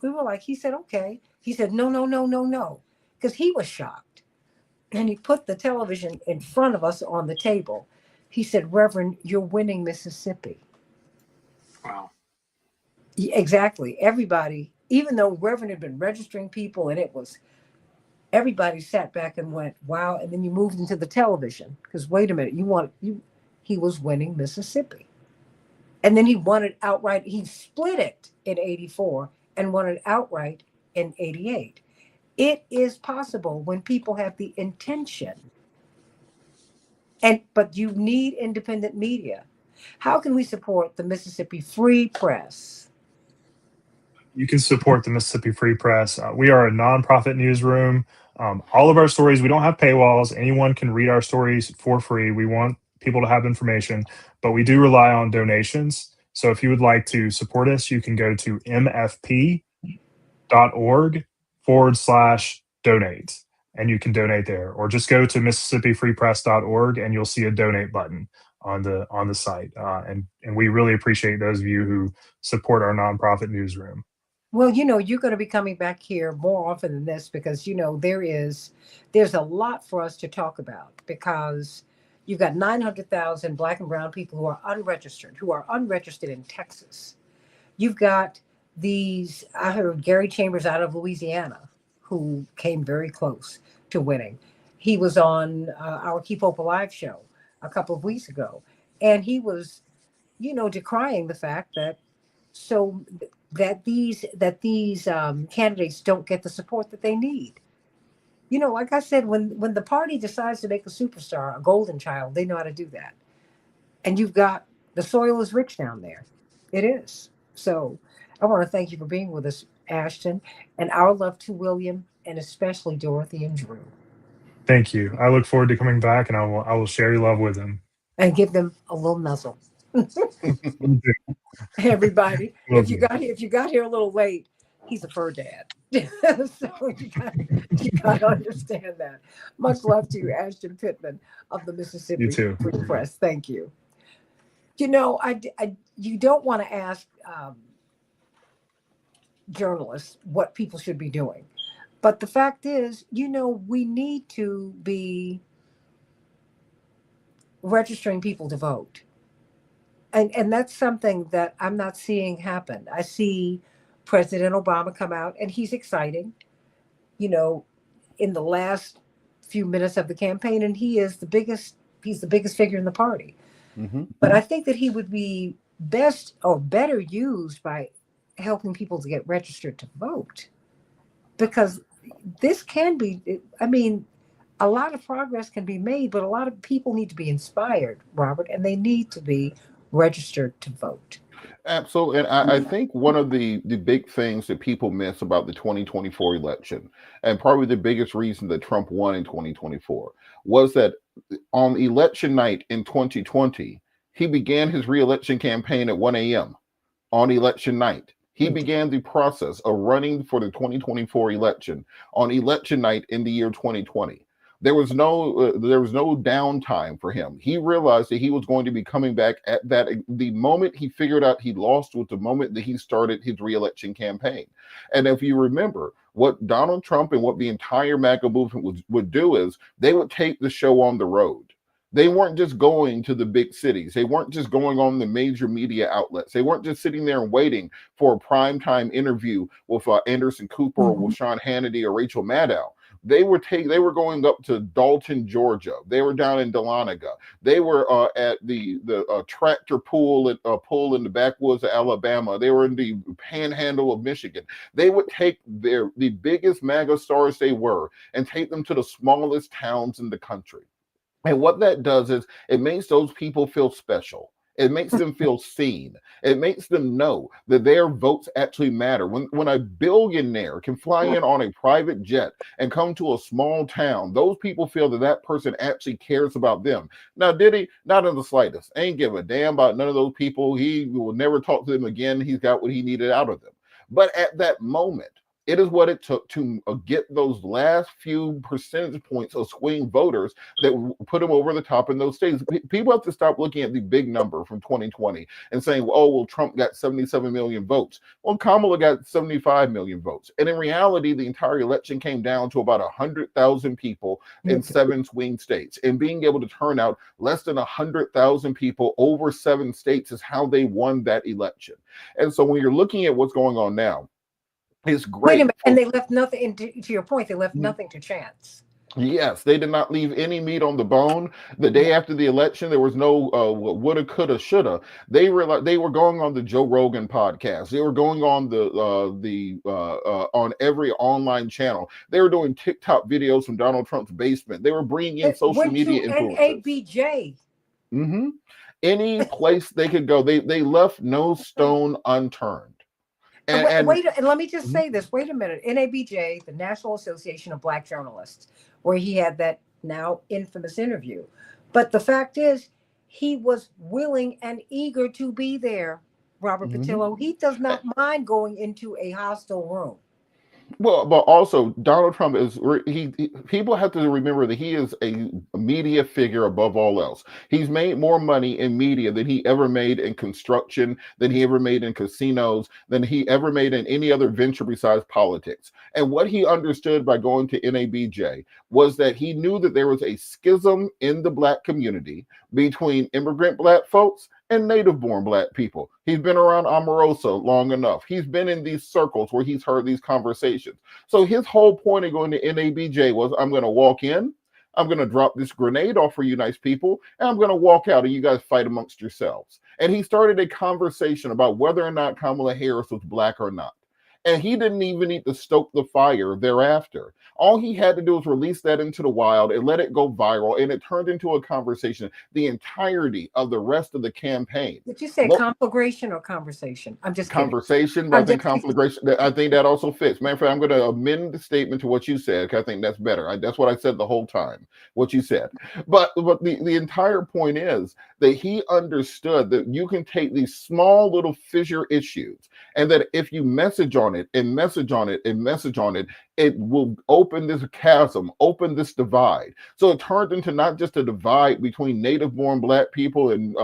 We were like, he said, "Okay." He said, "No, no, no, no, no," because he was shocked, and he put the television in front of us on the table. He said, "Reverend, you're winning Mississippi." Wow. Exactly. Everybody, even though Reverend had been registering people, and it was everybody sat back and went, "Wow!" And then you moved into the television because wait a minute, he was winning Mississippi, and then he won it outright. He split it in '84 and won it outright in '88. It is possible when people have the intention, but you need independent media. How can we support the Mississippi Free Press? You can support the Mississippi Free Press. We are a nonprofit newsroom. All of our stories, we don't have paywalls. Anyone can read our stories for free. We want people to have information, but we do rely on donations. So if you would like to support us, you can go to mfp.org/donate, and you can donate there, or just go to MississippiFreePress.org and you'll see a donate button on the site. And we really appreciate those of you who support our nonprofit newsroom. Well, you're going to be coming back here more often than this because there's a lot for us to talk about because you've got 900,000 black and brown people who are unregistered in Texas. You've got I heard Gary Chambers out of Louisiana, who came very close to winning. He was on our Keep Hope Alive show a couple of weeks ago, and he was, decrying the fact that so these candidates don't get the support that they need. Like I said, when the party decides to make a superstar a golden child, they know how to do that. And the soil is rich down there. It is. So I want to thank you for being with us, Ashton, and our love to William, and especially Dorothy and Drew. Thank you. I look forward to coming back, and I will share your love with them. And give them a little nuzzle. Everybody, if you got here a little late, he's a fur dad. So you got to understand that. Much love to you, Ashton Pittman of the Mississippi You too. Free Press. Thank you. You don't want to ask journalists what people should be doing, but the fact is, we need to be registering people to vote. And that's something that I'm not seeing happen. I see President Obama come out, and he's exciting, in the last few minutes of the campaign, and he's the biggest figure in the party. Mm-hmm. But I think that he would be best or better used by helping people to get registered to vote, because this can be, a lot of progress can be made, but a lot of people need to be inspired, Robert, and they need to be registered to vote. Absolutely. And I think one of the big things that people miss about the 2024 election, and probably the biggest reason that Trump won in 2024, was that on election night in 2020, he began his reelection campaign at 1 a.m. on election night. He began the process of running for the 2024 election on election night in the year 2020. There was no downtime for him. He realized that he was going to be coming back at that. The moment he figured out he lost was the moment that he started his reelection campaign. And if you remember, what Donald Trump and what the entire MAGA movement would do is they would take the show on the road. They weren't just going to the big cities. They weren't just going on the major media outlets. They weren't just sitting there and waiting for a primetime interview with Anderson Cooper or with Sean Hannity or Rachel Maddow. They were going up to Dalton, Georgia. They were down in Dahlonega. They were at the tractor pool in the backwoods of Alabama. They were in the panhandle of Michigan. They would take the biggest MAGA stars they were and take them to the smallest towns in the country. And what that does is it makes those people feel special. It makes them feel seen. It makes them know that their votes actually matter. When a billionaire can fly in on a private jet and come to a small town, those people feel that that person actually cares about them. Now, did he? Not in the slightest. Ain't give a damn about none of those people. He will never talk to them again. He's got what he needed out of them. But at that moment, it is what it took to get those last few percentage points of swing voters that put him over the top in those states. People have to stop looking at the big number from 2020 and saying, oh, well, Trump got 77 million votes. Well, Kamala got 75 million votes. And in reality, the entire election came down to about 100,000 people in 7 swing states. And being able to turn out less than 100,000 people over 7 states is how they won that election. And so when you're looking at what's going on now, it's great. Wait a minute, and they left nothing, to your point, they left nothing to chance. Yes, they did not leave any meat on the bone. The day after the election, there was no woulda, coulda, shoulda. They realized they were going on the Joe Rogan podcast. They were going on on every online channel. They were doing TikTok videos from Donald Trump's basement. They were bringing in social media influencers. NABJ. Any place they could go, they left no stone unturned. And let me just say this. Wait a minute. NABJ, the National Association of Black Journalists, where he had that now infamous interview. But the fact is, he was willing and eager to be there, Robert Patillo. He does not mind going into a hostile room. Well, but also Donald Trump is people have to remember that he is a media figure above all else. He's made more money in media than he ever made in construction, than he ever made in casinos, than he ever made in any other venture besides politics. And what he understood by going to NABJ was that he knew that there was a schism in the Black community between immigrant Black folks and native-born Black people. He's been around Omarosa long enough. He's been in these circles where he's heard these conversations. So his whole point of going to NABJ was, I'm going to walk in, I'm going to drop this grenade off for you nice people, and I'm going to walk out and you guys fight amongst yourselves. And he started a conversation about whether or not Kamala Harris was Black or not. And he didn't even need to stoke the fire thereafter. All he had to do was release that into the wild and let it go viral, and it turned into a conversation the entirety of the rest of the campaign. Did you say conflagration or conversation? I'm just conversation, but I think conflagration. I think that also fits. Matter of fact, I'm going to amend the statement to what you said, because I think that's better. That's what I said the whole time, what you said. But the entire point is that he understood that you can take these small little fissure issues, and that if you message on it and message on it and message on it, it will open this chasm, open this divide. So it turned into not just a divide between native-born Black people and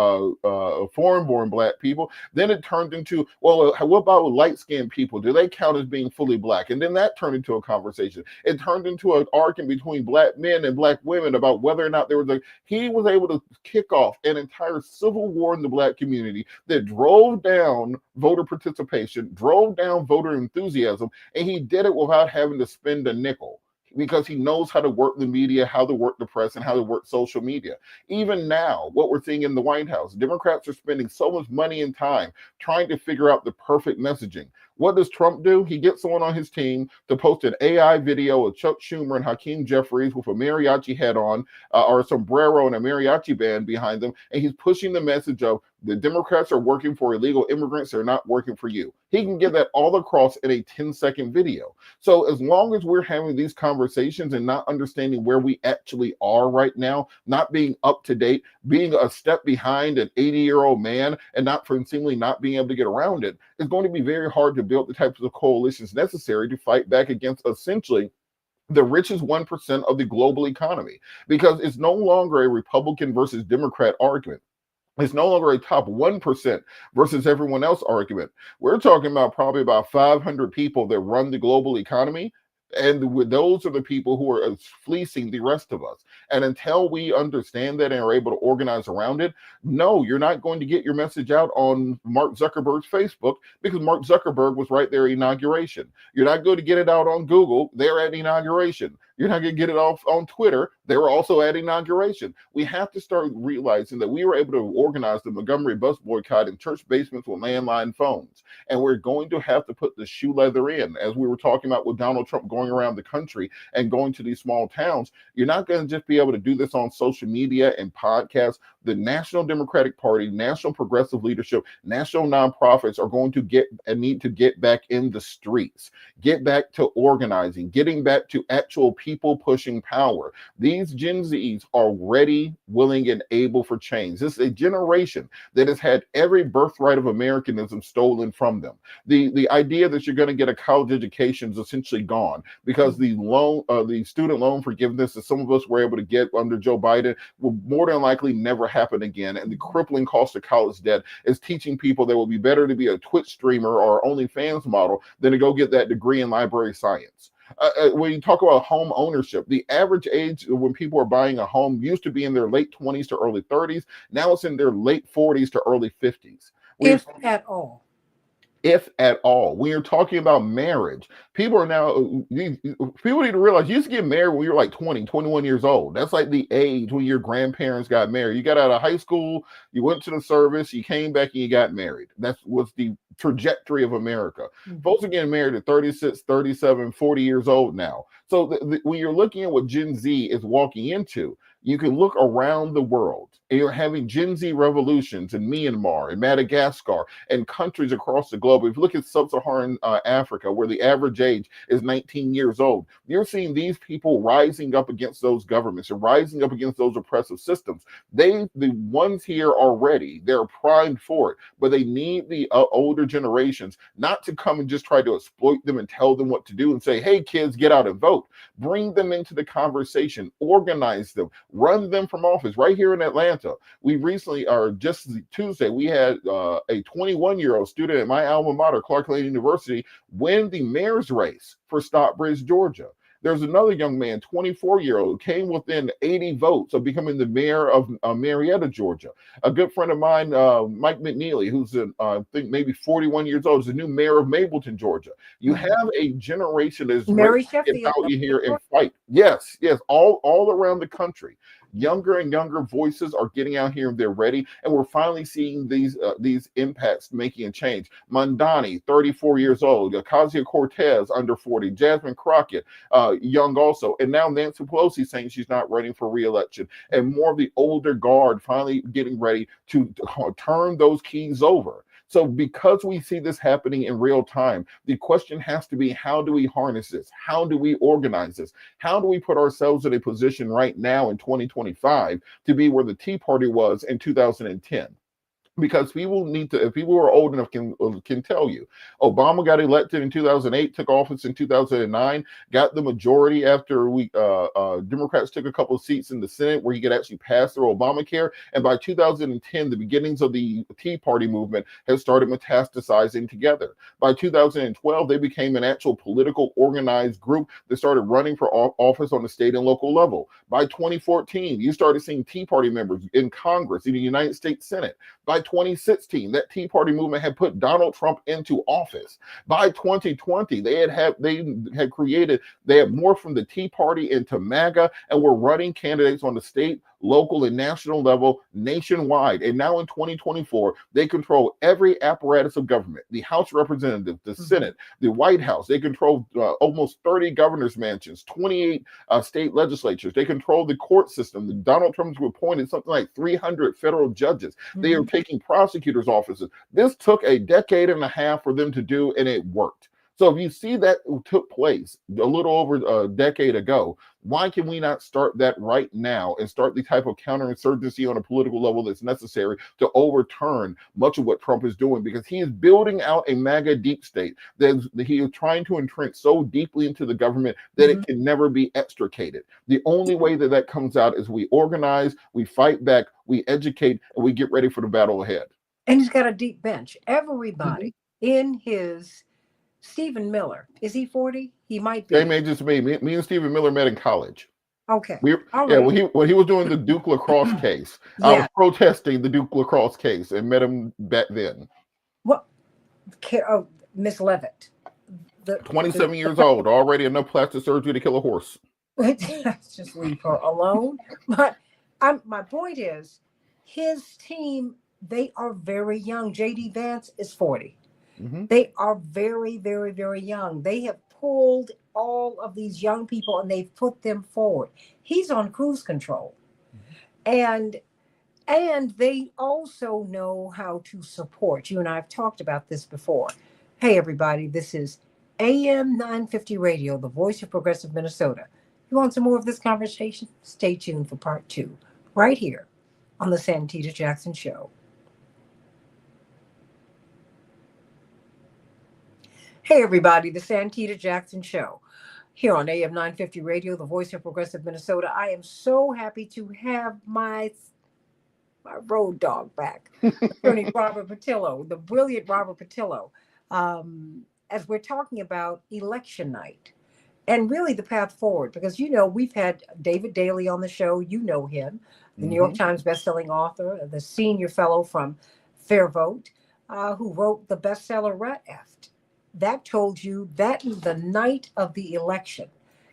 foreign-born Black people. Then it turned into, well, what about light-skinned people? Do they count as being fully Black? And then that turned into a conversation. It turned into an argument between Black men and Black women about whether or not there was he was able to kick off an entire civil war in the Black community that drove down voter participation, drove down voter enthusiasm, and he did it without having to spend a nickel, because he knows how to work the media, how to work the press, and how to work social media. Even now, what we're seeing in the White House, Democrats are spending so much money and time trying to figure out the perfect messaging. What does Trump do? He gets someone on his team to post an AI video of Chuck Schumer and Hakeem Jeffries with a mariachi hat on, or a sombrero and a mariachi band behind them, and he's pushing the message of the Democrats are working for illegal immigrants, they're not working for you. He can get that all across in a 10-second video. So as long as we're having these conversations and not understanding where we actually are right now, not being up to date, being a step behind an 80-year-old man, and seemingly not being able to get around it, it's going to be very hard to build the types of coalitions necessary to fight back against essentially the richest 1% of the global economy, because it's no longer a Republican versus Democrat argument. It's no longer a top 1% versus everyone else argument. We're talking about probably about 500 people that run the global economy. And those are the people who are fleecing the rest of us. And until we understand that and are able to organize around it, no, you're not going to get your message out on Mark Zuckerberg's Facebook, because Mark Zuckerberg was right there at inauguration. You're not going to get it out on Google. They're at inauguration. You're not going to get it off on Twitter. They were also at inauguration. We have to start realizing that we were able to organize the Montgomery bus boycott in church basements with landline phones. And we're going to have to put the shoe leather in. As we were talking about with Donald Trump going around the country and going to these small towns, you're not going to just be able to do this on social media and podcasts. The National Democratic Party, National Progressive Leadership, national nonprofits are going to need to get back in the streets, get back to organizing, getting back to actual people pushing power. These Gen Zs are ready, willing, and able for change. This is a generation that has had every birthright of Americanism stolen from them. The idea that you're going to get a college education is essentially gone, because the student loan forgiveness that some of us were able to get under Joe Biden will more than likely never happen again. And the crippling cost of college debt is teaching people that it will be better to be a Twitch streamer or OnlyFans model than to go get that degree in library science. When you talk about home ownership, the average age when people are buying a home used to be in their late 20s to early 30s. Now it's in their late 40s to early 50s. If at all. If at all. When you're talking about marriage, people need to realize you used to get married when you're like 20, 21 years old. That's like the age when your grandparents got married. You got out of high school, you went to the service, you came back and you got married. That was the trajectory of America. Mm-hmm. Folks are getting married at 36, 37, 40 years old now. So when you're looking at what Gen Z is walking into, you can look around the world and you're having Gen Z revolutions in Myanmar and Madagascar and countries across the globe. If you look at sub-Saharan Africa, where the average age is 19 years old, you're seeing these people rising up against those governments and rising up against those oppressive systems. The ones here are ready. They're primed for it, but they need the older generations not to come and just try to exploit them and tell them what to do and say, hey, kids, get out and vote. Bring them into the conversation, organize them, run them from office. Right here in Atlanta, we recently, or just Tuesday, we had a 21-year-old student at my alma mater, Clark Lane University, win the mayor's race for Stockbridge, Georgia. There's another young man, 24-year-old, came within 80 votes of becoming the mayor of Marietta, Georgia. A good friend of mine, Mike McNeely, who's I think maybe 41 years old, is the new mayor of Mableton, Georgia. You have a generation that is ready to get out here and fight. Yes, all around the country. Younger and younger voices are getting out here and they're ready, and we're finally seeing these impacts making a change. Mondani, 34 years old, Ocasio-Cortez, under 40, Jasmine Crockett, young also, and now Nancy Pelosi saying she's not running for re-election, and more of the older guard finally getting ready to turn those keys over. So because we see this happening in real time, the question has to be, how do we harness this? How do we organize this? How do we put ourselves in a position right now in 2025 to be where the Tea Party was in 2010? Because people need to, if people who are old enough can tell you, Obama got elected in 2008, took office in 2009, got the majority after Democrats took a couple of seats in the Senate where he could actually pass through Obamacare. And by 2010, the beginnings of the Tea Party movement has started metastasizing together. By 2012, they became an actual political organized group that started running for office on the state and local level. By 2014, you started seeing Tea Party members in Congress, in the United States Senate. By 2016, that Tea Party movement had put Donald Trump into office. By 2020, they had morphed from the Tea Party into MAGA and were running candidates on the state, local, and national level nationwide. And now in 2024, they control every apparatus of government: the House of Representatives, the Senate, the White House. They control almost 30 governor's mansions, 28 state legislatures. They control the court system. Donald Trump's appointed something like 300 federal judges. They are taking prosecutors' offices. This took a decade and a half for them to do, and it worked. So if you see that took place a little over a decade ago, why can we not start that right now and start the type of counterinsurgency on a political level that's necessary to overturn much of what Trump is doing? Because he is building out a MAGA deep state that he is trying to entrench so deeply into the government that it can never be extricated. The only way that that comes out is we organize, we fight back, we educate, and we get ready for the battle ahead. And he's got a deep bench. Everybody in his Stephen Miller, is he 40? He might be. Same age as me. Me and Stephen Miller met in college. Okay. All right. When he was doing the Duke lacrosse case, I was protesting the Duke lacrosse case and met him back then. What? Miss Levitt. 27 years old, already enough plastic surgery to kill a horse. Let's just leave her alone. But my point is, his team, they are very young. J.D. Vance is 40. They are very, very, very young. They have pulled all of these young people and they've put them forward. He's on cruise control. And they also know how to support. You and I have talked about this before. Hey, everybody, this is AM 950 Radio, the voice of progressive Minnesota. You want some more of this conversation? Stay tuned for part 2, right here on the Santita Jackson Show. Hey, everybody, the Santita Jackson Show here on AM 950 Radio, the voice of progressive Minnesota. I am so happy to have my road dog back, Attorney Robert Patillo, the brilliant Robert Patillo, as we're talking about election night and really the path forward. Because, we've had David Daley on the show. You know him, the New York Times bestselling author, the senior fellow from Fair Vote, who wrote the bestseller Rat Effed. That told you that the night of the election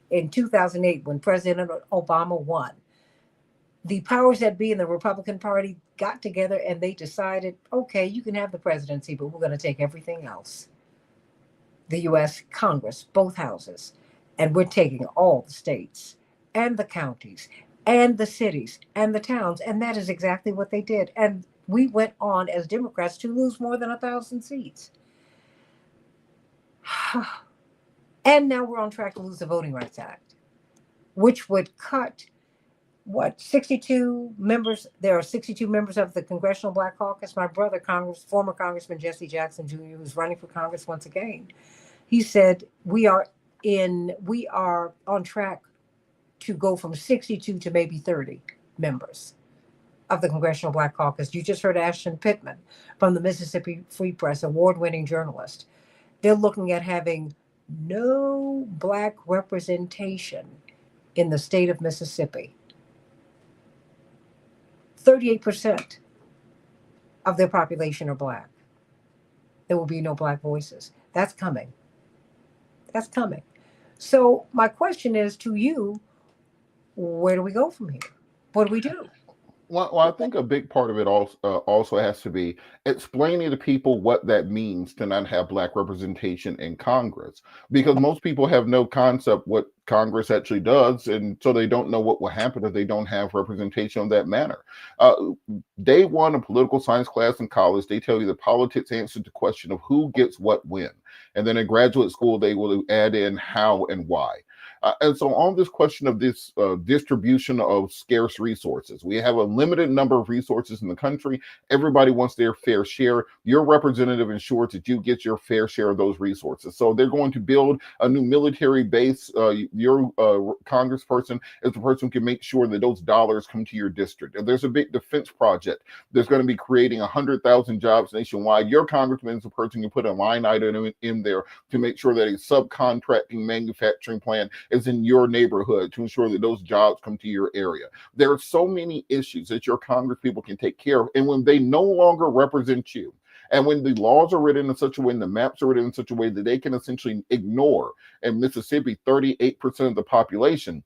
in 2008, when President Obama won, the powers that be in the Republican Party got together and they decided, okay, you can have the presidency, but we're going to take everything else. The U.S. Congress, both houses, and we're taking all the states and the counties and the cities and the towns. And that is exactly what they did. And we went on as Democrats to lose more than 1,000 seats. And now we're on track to lose the Voting Rights Act, which would cut, 62 members? There are 62 members of the Congressional Black Caucus. My brother, former Congressman Jesse Jackson Jr., who's running for Congress once again, he said we are on track to go from 62 to maybe 30 members of the Congressional Black Caucus. You just heard Ashton Pittman from the Mississippi Free Press, award-winning journalist. They're looking at having no Black representation in the state of Mississippi. 38% of their population are Black. There will be no Black voices. That's coming. That's coming. So my question is to you, where do we go from here? What do we do? Well, I think a big part of it also has to be explaining to people what that means to not have Black representation in Congress, because most people have no concept what Congress actually does, and so they don't know what will happen if they don't have representation of that manner. Day one of political science class in college, they tell you that politics answers the question of who gets what when, and then in graduate school they will add in how and why. And so on this question of this distribution of scarce resources, we have a limited number of resources in the country. Everybody wants their fair share. Your representative ensures that you get your fair share of those resources. So they're going to build a new military base. Your congressperson is the person who can make sure that those dollars come to your district. If there's a big defense project that's going to be creating 100,000 jobs nationwide, your congressman is the person who put a line item in there to make sure that a subcontracting manufacturing plant is in your neighborhood to ensure that those jobs come to your area. There are so many issues that your Congress people can take care of. And when they no longer represent you, and when the laws are written in such a way and the maps are written in such a way that they can essentially ignore, in Mississippi, 38% of the population,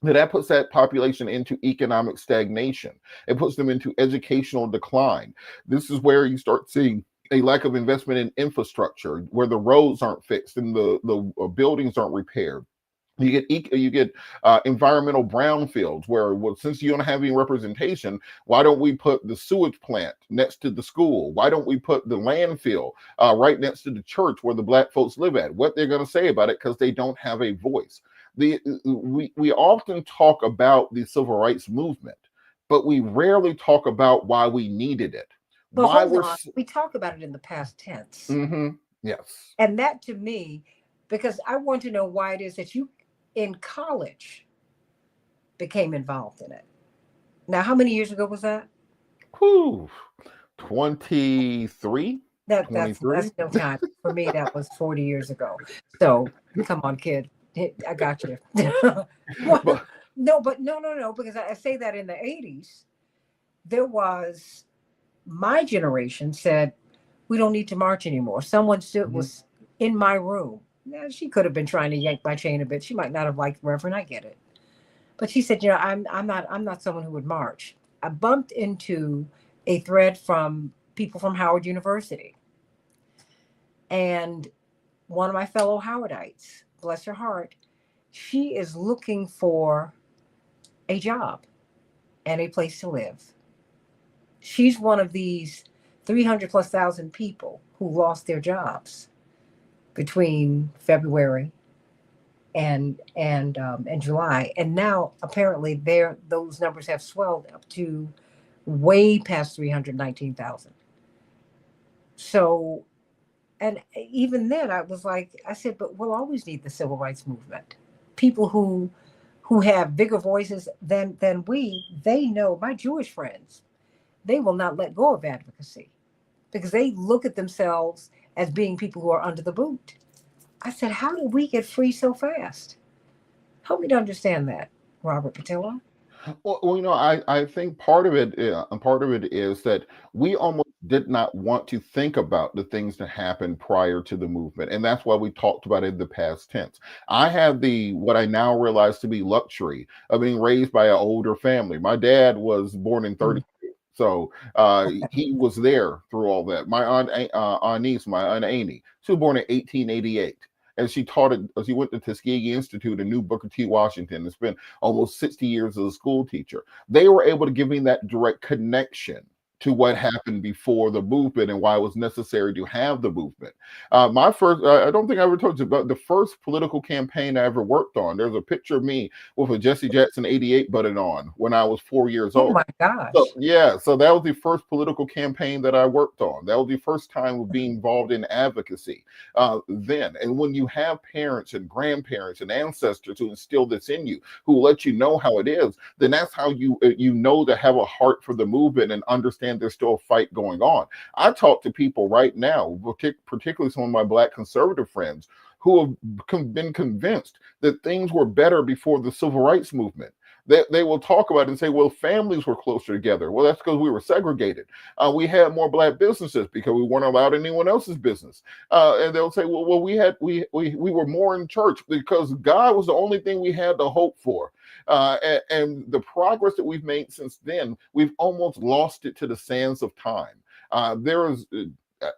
that puts that population into economic stagnation. It puts them into educational decline. This is where you start seeing a lack of investment in infrastructure, where the roads aren't fixed and the buildings aren't repaired. You get environmental brownfields where, well, since you don't have any representation, why don't we put the sewage plant next to the school? Why don't we put the landfill right next to the church where the black folks live at? What they're going to say about it, because they don't have a voice. We often talk about the civil rights movement, but we rarely talk about why we needed it. But Why hold we're on, we talk about it in the past tense. Yes. And that to me, because I want to know why it is that you in college became involved in it. Now, how many years ago was that? Whew. 23, That's 23. no time. For me, that was 40 years ago. So come on, kid. I got you. But No, but no, because I say that in the 80s, there was my generation said, we don't need to march anymore. Someone stood Mhm. was in my room. Now, she could have been trying to yank my chain a bit. She might not have liked Reverend. I get it. But she said, I'm not someone who would march. I bumped into a thread from people from Howard University. And one of my fellow Howardites, bless her heart, she is looking for a job and a place to live. She's one of these 300 plus thousand people who lost their jobs between February and July, and now apparently those numbers have swelled up to way past 319,000. So, and even then, I was like, I said, but we'll always need the civil rights movement. People who have bigger voices than we. They know my Jewish friends. They will not let go of advocacy because they look at themselves as being people who are under the boot. I said, how did we get free so fast? Help me to understand that, Robert Patillo. well, I think part of it is that we almost did not want to think about the things that happened prior to the movement, and that's why we talked about it in the past tense. I have the what I now realize to be luxury of being raised by an older family. My dad was born in Mm, 32, so okay. he was there through all that. My Aunt my Aunt Amy, she was born in 1888. And she taught it. She went to Tuskegee Institute in New Booker T. Washington and spent almost 60 years as a school teacher. They were able to give me that direct connection to what happened before the movement and why it was necessary to have the movement. My first, I don't think I ever told you about the first political campaign I ever worked on. There's a picture of me with a Jesse Jackson 88 button on when I was 4 years Oh old. my So gosh. yeah, so that was the first political campaign that I worked on. That was the first time of being involved in advocacy then. And when you have parents and grandparents and ancestors who instill this in you, who let you know how it is, then that's how you know to have a heart for the movement and understand there's still a fight going on. I talk to people right now, particularly some of my black conservative friends, who have been convinced that things were better before the civil rights movement. They will talk about it and say, well, families were closer together. Well, that's because we were segregated. We had more black businesses because we weren't allowed anyone else's business. And they'll say, well, we were more in church because God was the only thing we had to hope for. And the progress that we've made since then, we've almost lost it to the sands of time. There is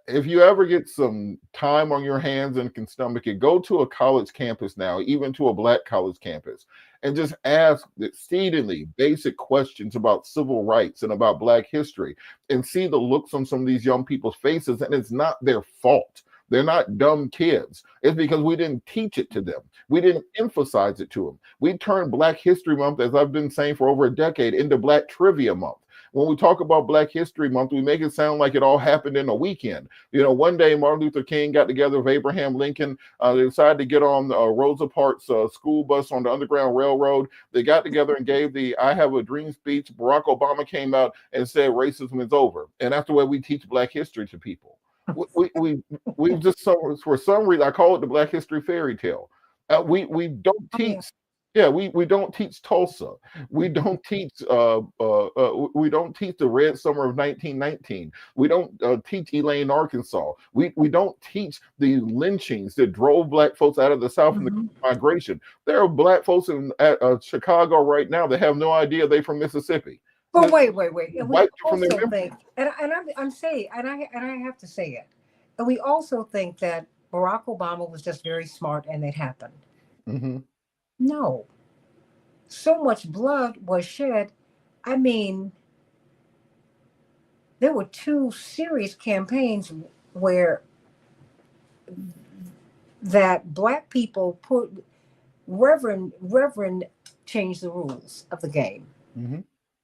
if you ever get some time on your hands and can stomach it, go to a college campus now, even to a black college campus, and just ask exceedingly basic questions about civil rights and about black history and see the looks on some of these young people's faces. And it's not their fault. They're not dumb kids. It's because we didn't teach it to them. We didn't emphasize it to them. We turned Black History Month, as I've been saying for over a decade, into Black Trivia Month. When we talk about Black History Month, we make it sound like it all happened in a weekend. One day Martin Luther King got together with Abraham Lincoln. They decided to get on Rosa Parks' school bus on the Underground Railroad. They got together and gave the I Have a Dream speech. Barack Obama came out and said racism is over. And that's the way we teach Black history to people. We just, for some reason, I call it the Black History fairy tale. We don't Oh, yeah. teach. Yeah, we don't teach Tulsa. We don't teach the Red Summer of 1919. We don't teach Elaine, Arkansas. We don't teach the lynchings that drove black folks out of the South in the Mhm. migration. There are black folks in Chicago right now that have no idea they're from Mississippi. But The wait. And we white from their also memory. think, and I'm saying, and I have to say it, and we also think that Barack Obama was just very smart and it happened. Hmm. No. So much blood was shed. I mean, there were two serious campaigns where that black people put Reverend changed the rules of the game Hmm.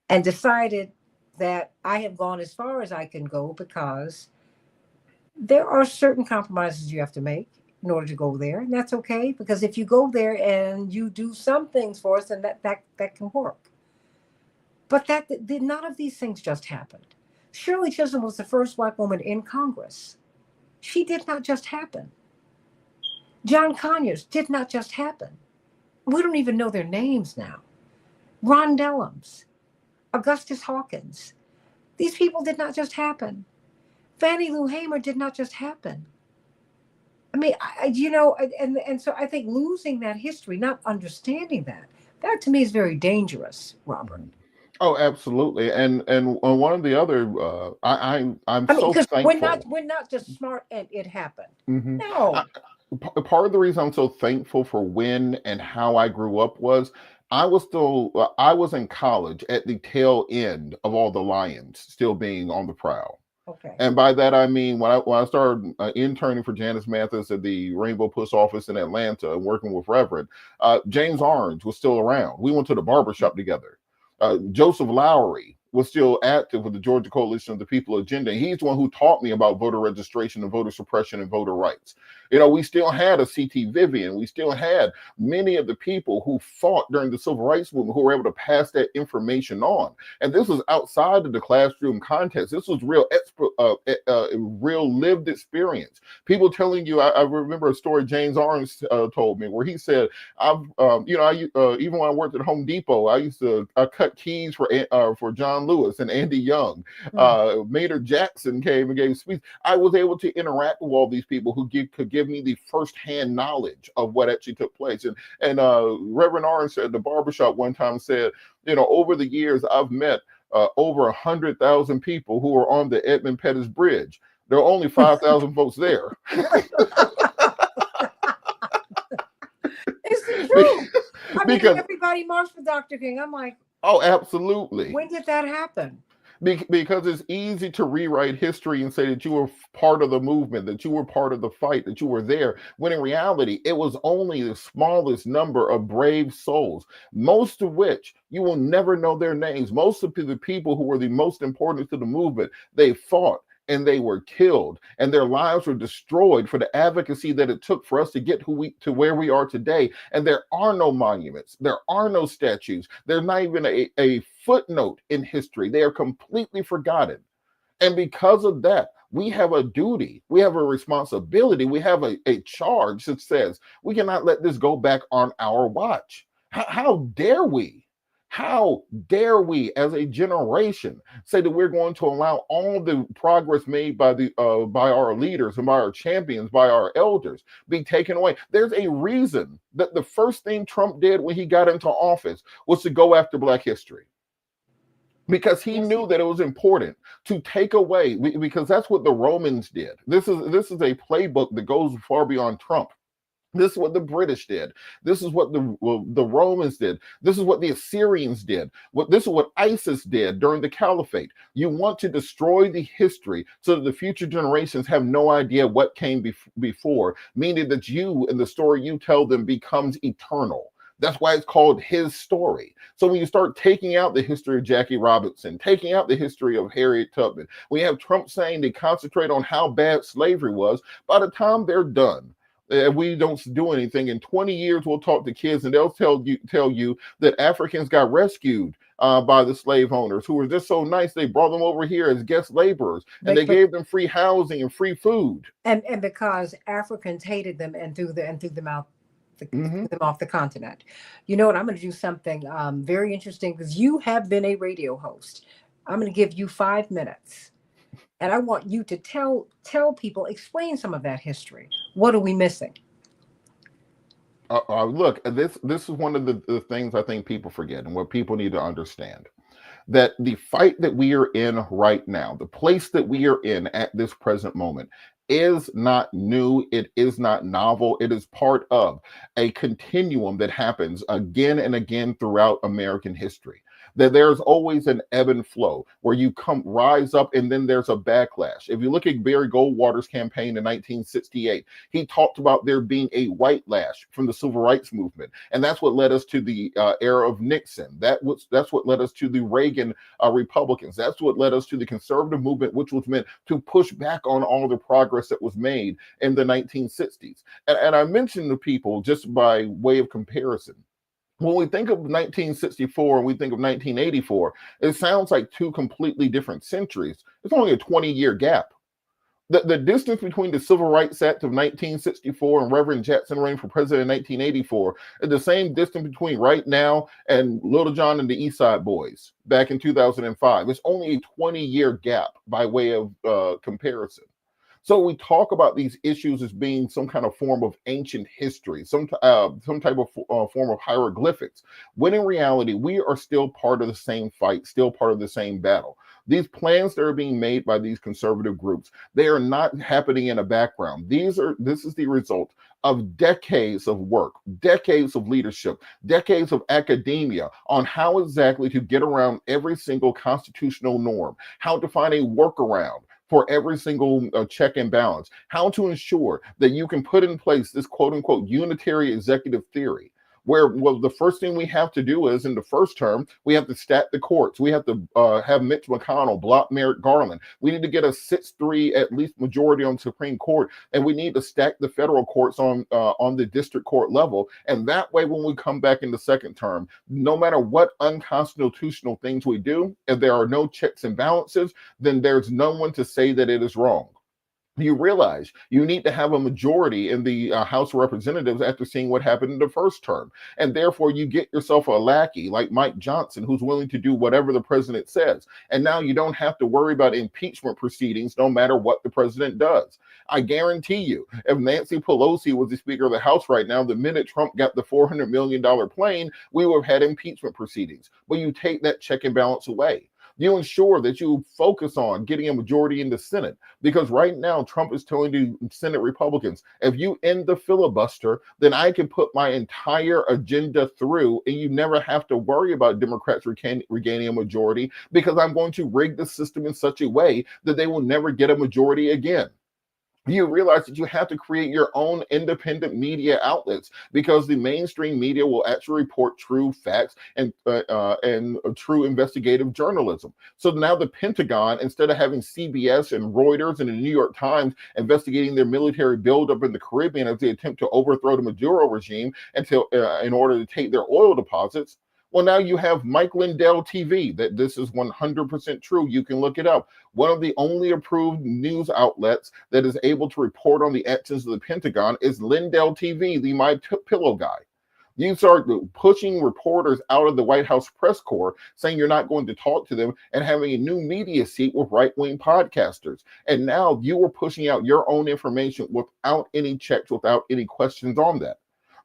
and decided that I have gone as far as I can go because there are certain compromises you have to make in order to go there, and that's okay because if you go there and you do some things for us, then that can work. But that did none of these things just happened. Shirley Chisholm was the first black woman in Congress. She did not just happen. John Conyers did not just happen. We don't even know their names now. Ron Dellums, Augustus Hawkins. These people did not just happen. Fannie Lou Hamer did not just happen. I mean, and so I think losing that history, not understanding that to me is very dangerous, Robert. Hmm. Oh, absolutely. And one of the other, I'm I mean, so because thankful. we're not just smart and it happened. Hmm. No. Part of the reason I'm so thankful for when and how I grew up was I was in college at the tail end of all the Lions still being on the prowl. Okay. And by that I mean when I started interning for Janice Mathis at the Rainbow Push office in Atlanta and working with Reverend, James Orange was still around. We went to the barbershop together. Joseph Lowry was still active with the Georgia Coalition of the People agenda. He's the one who taught me about voter registration and voter suppression and voter rights. You know, we still had a C.T. Vivian. We still had many of the people who fought during the civil rights movement who were able to pass that information on. And this was outside of the classroom context. This was real lived experience. People telling you, I remember a story James Orange told me where he said, even when I worked at Home Depot, I cut keys for John Lewis and Andy Young. Hmm. Maynard Jackson came and gave speech. I was able to interact with all these people who could give me the firsthand knowledge of what actually took place. And Reverend Orange at the barbershop one time said, over the years I've met over 100,000 people who are on the Edmund Pettus Bridge. There are only 5,000 folks there. It's the truth. I mean, and Because everybody marched for Dr. King. I'm like, oh, absolutely. when did that happen? Because it's easy to rewrite history and say that you were part of the movement, that you were part of the fight, that you were there, when in reality, it was only the smallest number of brave souls, most of which you will never know their names. Most of the people who were the most important to the movement, they fought and they were killed and their lives were destroyed for the advocacy that it took for us to get to where we are today. And there are no monuments, there are no statues, there's not even a footnote in history. They are completely forgotten. And because of that, we have a duty, we have a responsibility, we have a charge that says we cannot let this go back on our watch. How dare we? How dare we as a generation say that we're going to allow all the progress made by our leaders and by our champions, by our elders, be taken away? There's a reason that the first thing Trump did when he got into office was to go after Black history, because he Yes. knew that it was important to take away, because that's what the Romans did. This is a playbook that goes far beyond Trump. This is what the British did. This is what the Romans did. This is what the Assyrians did. This is what ISIS did during the Caliphate. You want to destroy the history so that the future generations have no idea what came before, meaning that you and the story you tell them becomes eternal. That's why it's called his story. So when you start taking out the history of Jackie Robinson, taking out the history of Harriet Tubman, we have Trump saying they concentrate on how bad slavery was. By the time they're done, we don't do anything. In 20 years, we'll talk to kids and they'll tell you that Africans got rescued by the slave owners who were just so nice. They brought them over here as guest laborers and they gave them free housing and free food. And because Africans hated them and threw them out. Threw them off the continent. You know what? I'm going to do something very interesting because you have been a radio host. I'm going to give you 5 minutes, and I want you to tell people, explain some of that history. What are we missing? Look, this is one of the things I think people forget and what people need to understand. that the fight that we are in right now, the place that we are in at this present moment, is not new. It is not novel. It is part of a continuum that happens again and again throughout American history. That there's always an ebb and flow where you come rise up and then there's a backlash. If you look at Barry Goldwater's campaign in 1968, he talked about there being a white lash from the civil rights movement, and that's what led us to the era of Nixon. That's what led us to the Reagan Republicans. That's what led us to the conservative movement, which was meant to push back on all the progress that was made in the 1960s. And I mentioned to people just by way of comparison, when we think of 1964 and we think of 1984, it sounds like two completely different centuries. It's only a 20-year gap. The distance between the Civil Rights Act of 1964 and Reverend Jackson running for president in 1984 is the same distance between right now and Little John and the East Side Boys back in 2005. It's only a 20-year gap by way of comparison. So we talk about these issues as being some kind of form of ancient history, some type of form of hieroglyphics, when in reality, we are still part of the same fight, still part of the same battle. These plans that are being made by these conservative groups, they are not happening in a background. This is the result of decades of work, decades of leadership, decades of academia on how exactly to get around every single constitutional norm, how to find a workaround for every single check and balance, how to ensure that you can put in place this quote unquote unitary executive theory, where the first thing we have to do is in the first term, we have to stack the courts. We have to have Mitch McConnell block Merrick Garland. We need to get a 6-3 at least majority on Supreme Court, and we need to stack the federal courts on the district court level. And that way, when we come back in the second term, no matter what unconstitutional things we do, if there are no checks and balances, then there's no one to say that it is wrong. You realize you need to have a majority in the House of Representatives after seeing what happened in the first term. And therefore, you get yourself a lackey like Mike Johnson, who's willing to do whatever the president says. And now you don't have to worry about impeachment proceedings no matter what the president does. I guarantee you, if Nancy Pelosi was the Speaker of the House right now, the minute Trump got the $400 million plane, we would have had impeachment proceedings. But you take that check and balance away. You ensure that you focus on getting a majority in the Senate, because right now Trump is telling the Senate Republicans, if you end the filibuster, then I can put my entire agenda through and you never have to worry about Democrats regaining a majority, because I'm going to rig the system in such a way that they will never get a majority again. You realize that you have to create your own independent media outlets, because the mainstream media will actually report true facts and true investigative journalism. So now the Pentagon, instead of having CBS and Reuters and the New York Times investigating their military buildup in the Caribbean as they attempt to overthrow the Maduro regime in order to take their oil deposits, well, now you have Mike Lindell TV. That this is 100% true. You can look it up. One of the only approved news outlets that is able to report on the actions of the Pentagon is Lindell TV, the My Pillow guy. You start pushing reporters out of the White House press corps, saying you're not going to talk to them, and having a new media seat with right-wing podcasters. And now you are pushing out your own information without any checks, without any questions on that.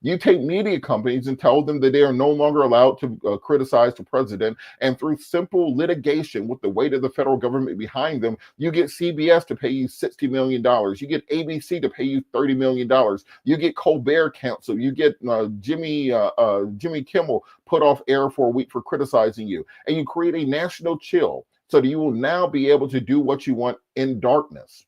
You take media companies and tell them that they are no longer allowed to criticize the president. And through simple litigation with the weight of the federal government behind them, you get CBS to pay you $60 million. You get ABC to pay you $30 million. You get Colbert canceled. You get Jimmy Kimmel put off air for a week for criticizing you. And you create a national chill so that you will now be able to do what you want in darkness.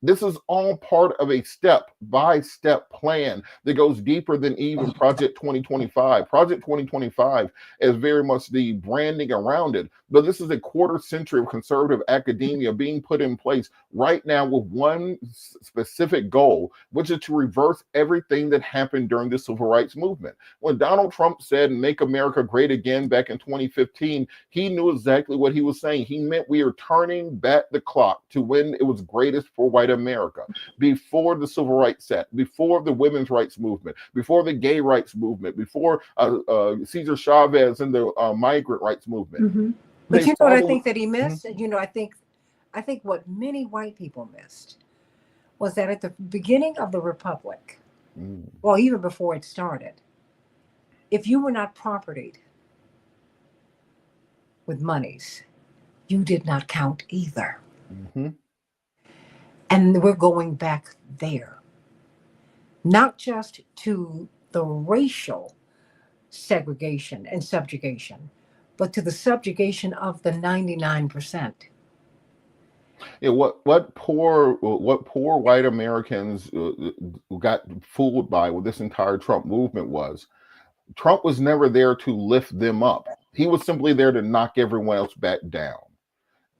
This is all part of a step-by-step plan that goes deeper than even Project 2025. Project 2025 is very much the branding around it, but this is a quarter century of conservative academia being put in place right now with one specific goal, which is to reverse everything that happened during the civil rights movement. When Donald Trump said, "Make America Great Again" back in 2015, he knew exactly what he was saying. He meant we are turning back the clock to when it was greatest for white America, before the Civil Rights Act, before the women's rights movement, before the gay rights movement, before Cesar Chavez and the migrant rights movement. Mm-hmm. But you know what I think that he missed? Mm-hmm. You know, I think what many white people missed was that at the beginning of the Republic, well, even before it started, if you were not propertied with monies, you did not count either. Hmm. And we're going back there, not just to the racial segregation and subjugation, but to the subjugation of the 99%. Yeah, what poor white Americans got fooled by with this entire Trump movement was Trump was never there to lift them up. He was simply there to knock everyone else back down.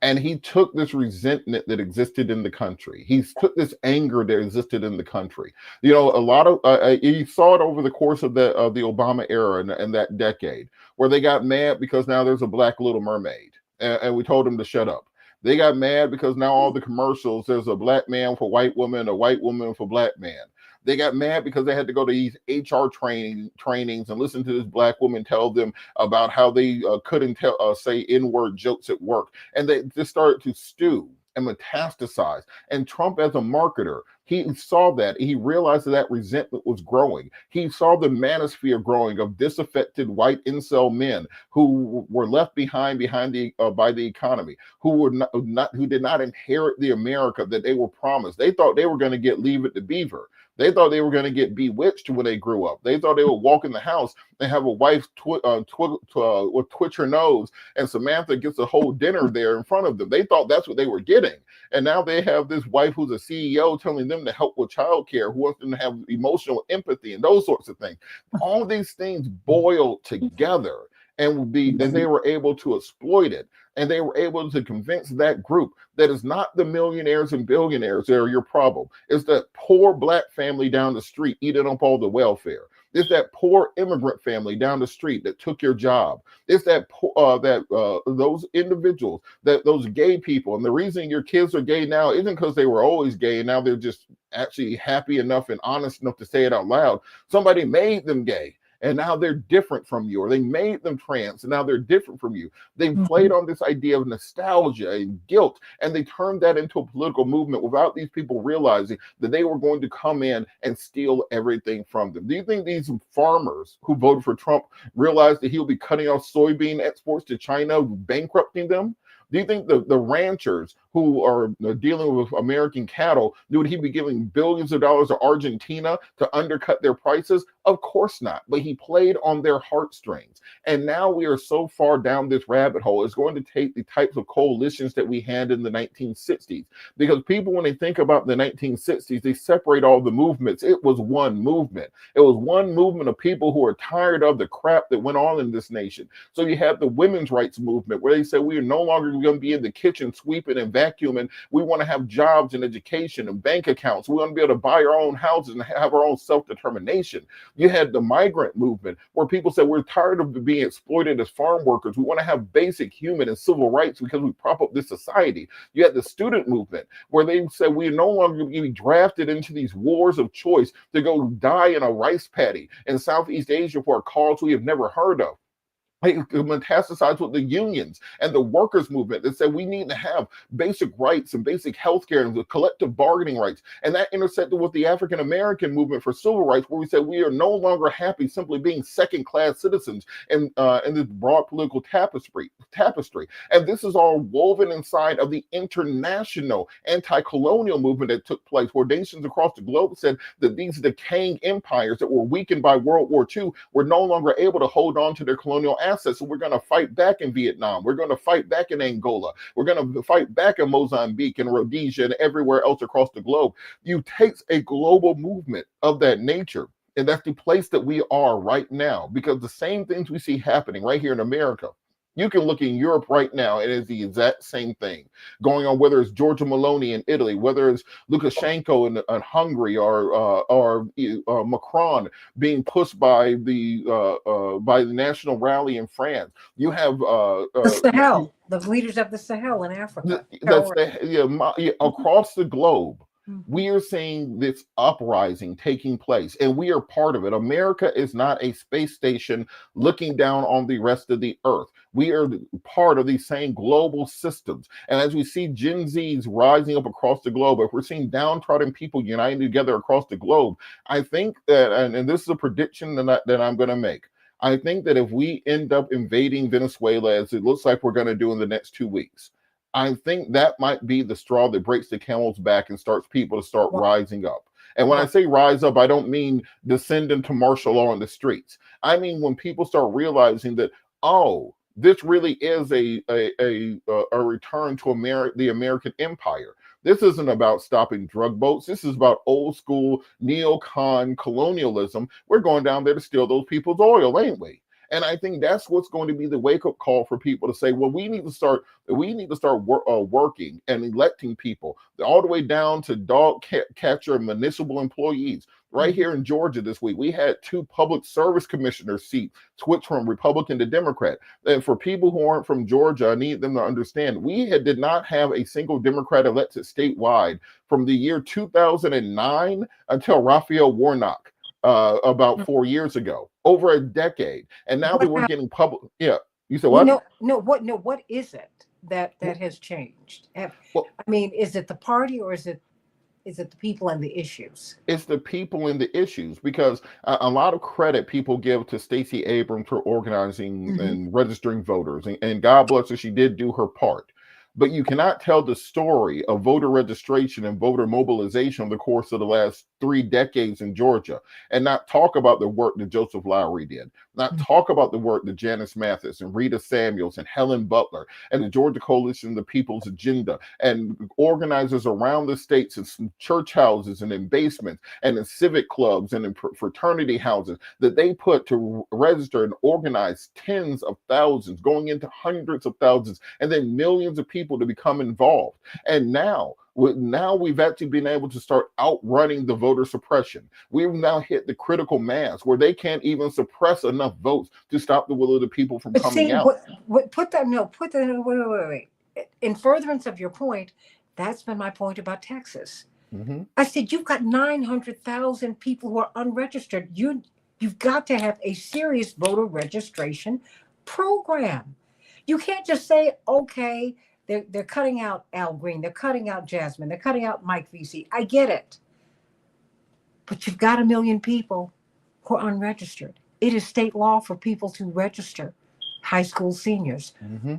And he took this resentment that existed in the country. He took this anger that existed in the country. You know, a lot of you saw it over the course of the Obama era and that decade, where they got mad because now there's a black Little Mermaid, and we told them to shut up. They got mad because now all the commercials there's a black man for white woman, a white woman for black man. They got mad because they had to go to these HR trainings and listen to this black woman tell them about how they couldn't say N-word jokes at work, and they just started to stew and metastasize. And Trump, as a marketer, he saw that. He realized that resentment was growing. He saw the manosphere growing of disaffected white incel men who were left behind the by the economy, who were who did not inherit the America that they were promised. They thought they were going to get Leave It to Beaver. They thought they were going to get bewitched when they grew up. They thought they would walk in the house and have a wife twitch her nose, and Samantha gets a whole dinner there in front of them. They thought that's what they were getting. And now they have this wife who's a CEO telling them to help with childcare, who wants them to have emotional empathy and those sorts of things. All these things boiled together and they were able to exploit it. And they were able to convince that group that it's not the millionaires and billionaires that are your problem. It's that poor black family down the street eating up all the welfare. It's that poor immigrant family down the street that took your job. It's that those individuals, that those gay people. And the reason your kids are gay now isn't because they were always gay and now they're just actually happy enough and honest enough to say it out loud. Somebody made them gay, and now they're different from you, or they made them trans and now they're different from you. They played on this idea of nostalgia and guilt, and they turned that into a political movement without these people realizing that they were going to come in and steal everything from them. Do you think these farmers who voted for Trump realized that he'll be cutting off soybean exports to China, bankrupting them? Do you think the ranchers who are dealing with American cattle, would he be giving billions of dollars to Argentina to undercut their prices? Of course not. But he played on their heartstrings. And now we are so far down this rabbit hole, it's going to take the types of coalitions that we had in the 1960s. Because people, when they think about the 1960s, they separate all the movements. It was one movement. It was one movement of people who are tired of the crap that went on in this nation. So you have the women's rights movement, where they said we are no longer going to be in the kitchen sweeping and vacuuming. We want to have jobs and education and bank accounts. We want to be able to buy our own houses and have our own self-determination. You had the migrant movement, where people said we're tired of being exploited as farm workers. We want to have basic human and civil rights because we prop up this society. You had the student movement, where they said we're no longer going to be drafted into these wars of choice to go die in a rice paddy in Southeast Asia for a cause we have never heard of. It metastasized with the unions and the workers' movement that said we need to have basic rights and basic health care and the collective bargaining rights. And that intersected with the African American movement for civil rights, where we said we are no longer happy simply being second-class citizens in this broad political tapestry. And this is all woven inside of the international anti-colonial movement that took place, where nations across the globe said that these decaying empires that were weakened by World War II were no longer able to hold on to their colonial assets. So we're going to fight back in Vietnam. We're going to fight back in Angola. We're going to fight back in Mozambique and Rhodesia and everywhere else across the globe. You take a global movement of that nature, and that's the place that we are right now, because the same things we see happening right here in America, you can look in Europe right now, and it's the exact same thing going on, whether it's Giorgia Meloni in Italy, whether it's Lukashenko in Hungary, or Macron being pushed by the National Rally in France. You have the Sahel, the leaders of the Sahel in Africa. Across the globe. We are seeing this uprising taking place, and we are part of it. America is not a space station looking down on the rest of the earth. We are part of these same global systems. And as we see Gen Zs rising up across the globe, if we're seeing downtrodden people uniting together across the globe, I think that, and this is a prediction that I'm going to make, I think that if we end up invading Venezuela, as it looks like we're going to do in the next 2 weeks, I think that might be the straw that breaks the camel's back and starts people to start Well, rising up. And when I well, say rise up, I don't mean descend into martial law in the streets. I mean when people start realizing that, oh, this really is a return to the American empire. This isn't about stopping drug boats. This is about old school neocon colonialism. We're going down there to steal those people's oil, ain't we? And I think that's what's going to be the wake up call for people to say, well, we need to start working and electing people all the way down to dog catcher and municipal employees. Right mhm. here in Georgia this week, we had two public service commissioner seats switch from Republican to Democrat. And for people who aren't from Georgia, I need them to understand did not have a single Democrat elected statewide from the year 2009 until Raphael Warnock about 4 years ago, over a decade. And now that What we're happened? getting public, yeah, you said You what? know, no, what, no, what is it that Well, has changed? well, I mean, is it the party or is it the people and the issues? it's the people and the issues because a lot of credit people give to Stacey Abrams for organizing Hmm. and registering voters, and God bless her, she did do her part. But you cannot tell the story of voter registration and voter mobilization over the course of the last 3 decades in Georgia and not talk about the work that Joseph Lowry did, not talk about the work that Janice Mathis and Rita Samuels and Helen Butler and the Georgia Coalition, the People's Agenda, and organizers around the states in church houses and in basements and in civic clubs and in fraternity houses that they put to register and organize tens of thousands, going into hundreds of thousands, and then millions of people to become involved. And now we've actually been able to start outrunning the voter suppression. We've now hit the critical mass where they can't even suppress enough votes to stop the will of the people from But coming see, out. put that, wait. In furtherance of your point, that's been my point about Texas. Mm-hmm. I said, you've got 900,000 people who are unregistered. You've got to have a serious voter registration program. You can't just say, okay, they're cutting out Al Green, they're cutting out Jasmine, they're cutting out Mike VC. I get it. But you've got a million people who are unregistered. It is state law for people to register high school seniors. Mm-hmm.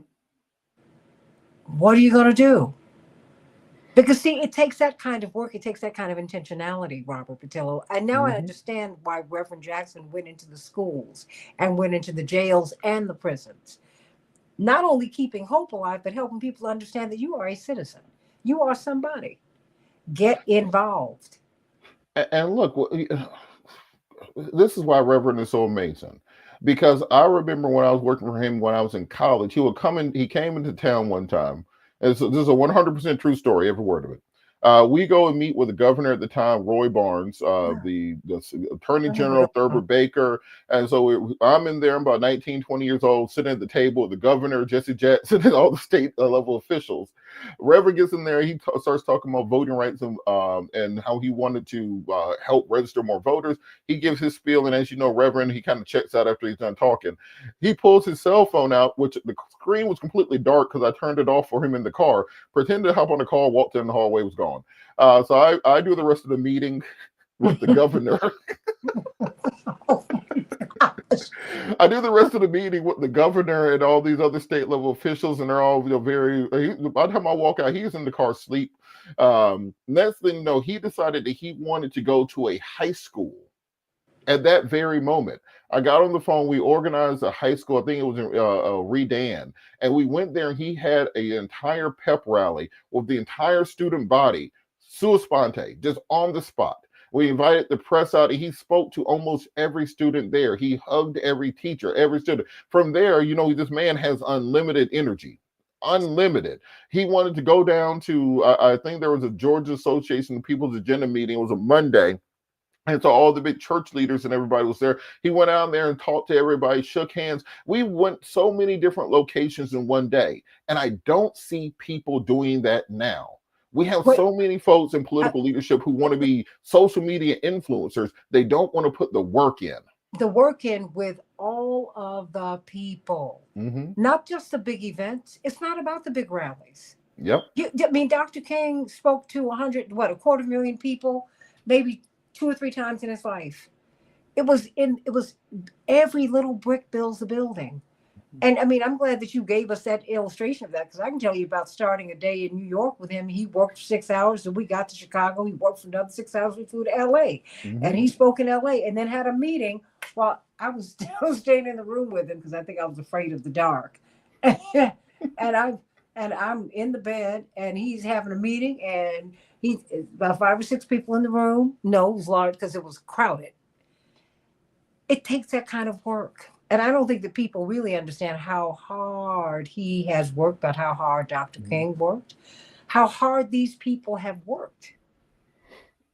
What are you going to do? Because see, it takes that kind of work. It takes that kind of intentionality, Robert Patillo. And now I Mm-hmm. understand why Reverend Jackson went into the schools and went into the jails and the prisons. Not only keeping hope alive, but helping people understand that you are a citizen. You are somebody. Get involved. And look, this is why Reverend is so amazing. Because I remember when I was working for him when I was in college, he came into town one time. And so this is a 100% true story, every word of it. We go and meet with the governor at the time, Roy Barnes, the attorney general, Thurber Baker. And so I'm in there, I'm about 19, 20 years old, sitting at the table with the governor, Jesse Jackson, and all the state level officials. Reverend gets in there, he starts talking about voting rights and how he wanted to help register more voters. He gives his spiel, and as you know, Reverend, he kind of checks out after he's done talking. He pulls his cell phone out, which the screen was completely dark because I turned it off for him in the car, pretended to hop on the call, walked in the hallway, was gone. So I do the rest of the meeting with the governor. Oh, I do the rest of the meeting with the governor and all these other state level officials, and they're all very. By the time I walk out, he's in the car asleep. Next thing you know, he decided that he wanted to go to a high school. At that very moment, I got on the phone. We organized a high school. I think it was in Redan, and we went there. And he had an entire pep rally with the entire student body, sua sponte, just on the spot. We invited the press out, and he spoke to almost every student there. He hugged every teacher, every student. From there, this man has unlimited energy. Unlimited. He wanted to go down to, I think there was a Georgia Association of People's Agenda meeting. It was a Monday. And so all the big church leaders and everybody was there. He went out there and talked to everybody, shook hands. We went so many different locations in one day. And I don't see people doing that now. We have wait, so many folks in uh, political leadership who want to be social media influencers. They don't want to put the work in. the work in with all of the people, Mm-hmm. not just the big events. It's not about the big rallies. Yep. I mean, Dr. King spoke to a quarter million people, maybe 2 or 3 times in his life. it was every little brick builds a building. And I mean, I'm glad that you gave us that illustration of that, because I can tell you about starting a day in New York with him. He worked 6 hours, and we got to Chicago. He worked for another 6 hours. We flew to LA, and Hmm. he spoke in LA, and then had a meeting while I was still staying in the room with him because I think I was afraid of the dark. and I and I'm in the bed, and he's having a meeting, and he about 5 or 6 people in the room. No, it was large because it was crowded. It takes that kind of work. And I don't think that people really understand how hard he has worked, but how hard Dr. King worked, how hard these people have worked,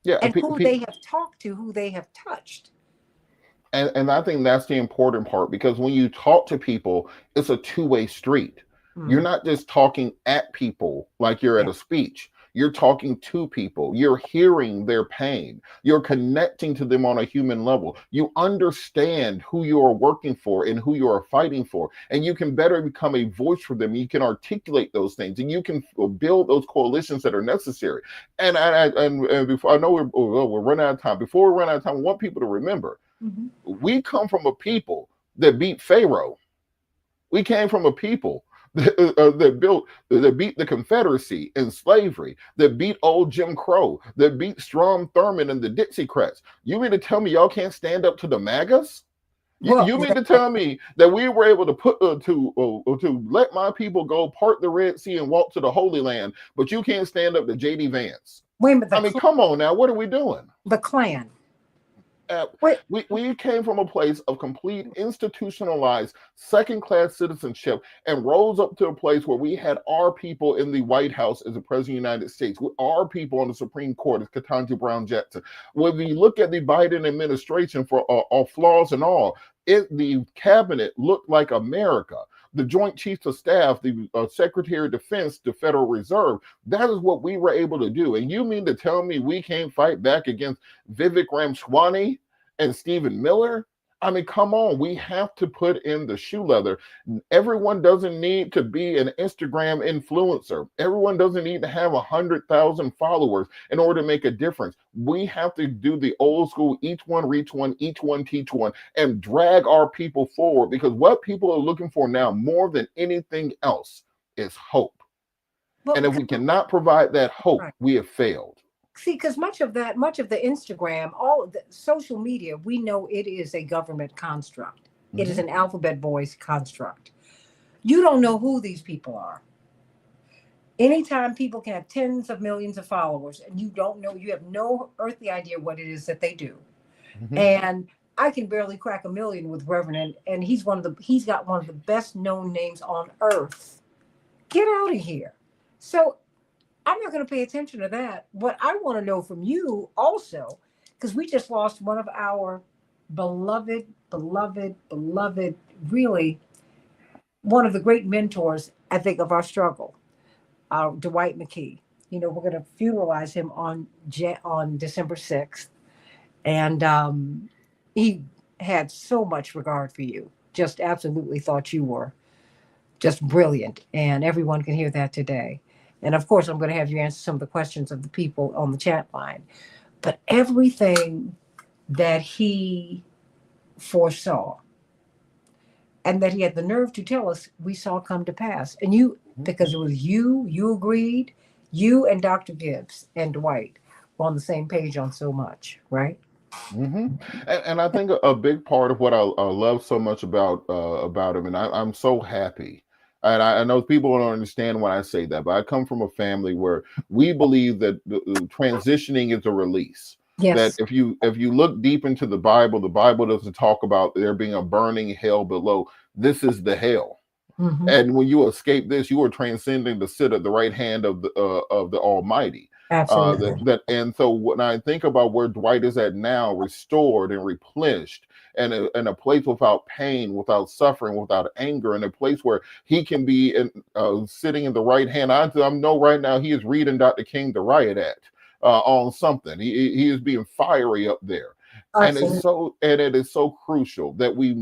Yeah, and who they have talked to, who they have touched. and I think that's the important part, because when you talk to people, it's a two-way street. You're Mm, not just talking at people like you're at yeah. a speech. You're talking to people. You're hearing their pain. You're connecting to them on a human level. You understand who you are working for and who you are fighting for, and you can better become a voice for them. You can articulate those things, and you can build those coalitions that are necessary. And before I know we're running out of time. Before we run out of time, I want people to remember Mhm. we come from a people that beat Pharaoh. We came from a people that beat the Confederacy in slavery, that beat old Jim Crow, that beat Strom Thurmond and the Dixiecrats. You mean to tell me y'all can't stand up to the MAGAs? Well, You mean to tell me that we were able to put to let my people go part the Red Sea and walk to the Holy Land, but you can't stand up to J.D. Vance? wait a minute, I mean, come on now, what are we doing? the Klan. uh, Wait, we came from a place of complete institutionalized second class citizenship and rose up to a place where we had our people in the White House as the President of the United States, with our people on the Supreme Court as Ketanji Brown Jackson. When we look at the Biden administration for all flaws and all, the cabinet looked like America. The Joint Chiefs of Staff, the Secretary of Defense, the Federal Reserve, that is what we were able to do. And you mean to tell me we can't fight back against Vivek Ramaswamy and Stephen Miller? I mean, come on, we have to put in the shoe leather. Everyone doesn't need to be an Instagram influencer. Everyone doesn't need to have 100,000 followers in order to make a difference. We have to do the old school, each one reach one, each one teach one, and drag our people forward, because what people are looking for now more than anything else is hope. well, And if we cannot provide that hope, right. we have failed. See, because much of the Instagram, all of the social media, we know it is a government construct. It is Mhm. an alphabet voice construct. You don't know who these people are. Anytime people can have tens of millions of followers and you don't know, you have no earthly idea what it is that they do. Mhm. And I can barely crack a million with Reverend, and he's got one of the best known names on earth. Get out of here. So I'm not going to pay attention to that. What I want to know from you also, because we just lost one of our beloved, beloved, beloved, really one of the great mentors, I think, of our struggle, Dwight McKee. You know, we're going to funeralize him on December 6th, and he had so much regard for you. Just absolutely thought you were just brilliant, and everyone can hear that today. And of course, I'm going to have you answer some of the questions of the people on the chat line. But everything that he foresaw and that he had the nerve to tell us we saw come to pass. And you, because it was you agreed, you and Dr. Gibbs and Dwight were on the same page on so much, right? Hmm. And I think a big part of what I love so much about him, and I'm so happy. And I know people don't understand when I say that, but I come from a family where we believe that transitioning is a release. That Yes. if you look deep into the Bible doesn't talk about there being a burning hell below. This is the hell. Hmm. And when you escape this, you are transcending to sit at the right hand of the Almighty. Absolutely. And so when I think about where Dwight is at now, restored and replenished, and in a place without pain, without suffering, without anger, in a place where he can be sitting in the right hand. I know right now he is reading Dr. King the Riot Act on something. He is being fiery up there. Absolutely. And it is so crucial that we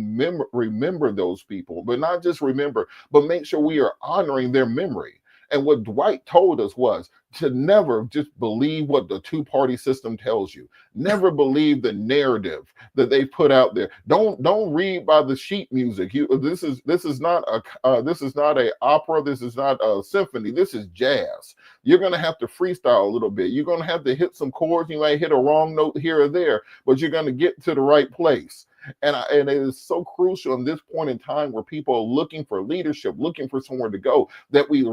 remember those people, but not just remember, but make sure we are honoring their memory. And what Dwight told us was to never just believe what the two-party system tells you. Never believe the narrative that they put out there. Don't read by the sheet music. This is not a opera. This is not a symphony. This is jazz. You're gonna have to freestyle a little bit. You're gonna have to hit some chords. You might hit a wrong note here or there, but you're gonna get to the right place. And it is so crucial in this point in time where people are looking for leadership, looking for somewhere to go, that we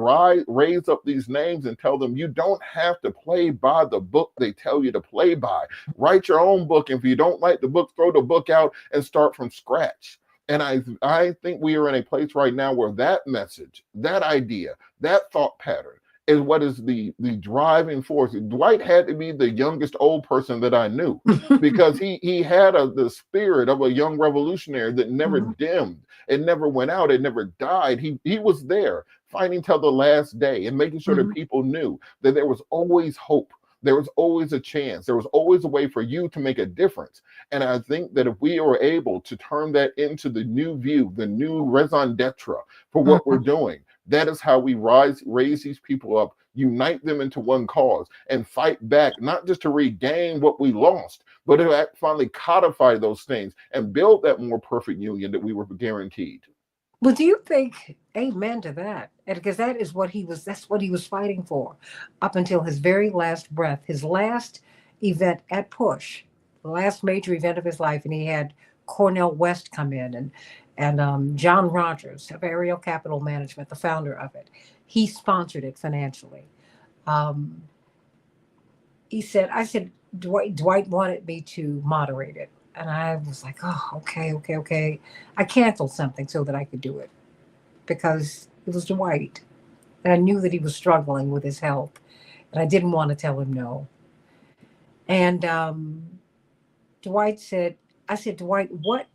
raise up these names and tell them, you don't have to play by the book they tell you to play by. Write your own book. And if you don't like the book, throw the book out and start from scratch. And I think we are in a place right now where that message, that idea, that thought pattern is what is the driving force. Dwight had to be the youngest old person that I knew, because he had the spirit of a young revolutionary that never dimmed. It never went out. It never died. He was there fighting till the last day and making sure that people knew that there was always hope. There was always a chance. There was always a way for you to make a difference. And I think that if we are able to turn that into the new view, the new raison d'etre for what we're doing, that is how we raise these people up, unite them into one cause, and fight back, not just to regain what we lost, but to finally codify those things and build that more perfect union that we were guaranteed. Well, do you think, amen to that? And because that's what he was fighting for up until his very last breath, his last event at Push, the last major event of his life. And he had Cornell West come in, and John Rogers of Ariel Capital Management, the founder of it. He sponsored it financially. I said, Dwight wanted me to moderate it. And I was like, oh, okay. I canceled something so that I could do it because it was Dwight. And I knew that he was struggling with his health. And I didn't want to tell him no. And I said, Dwight, what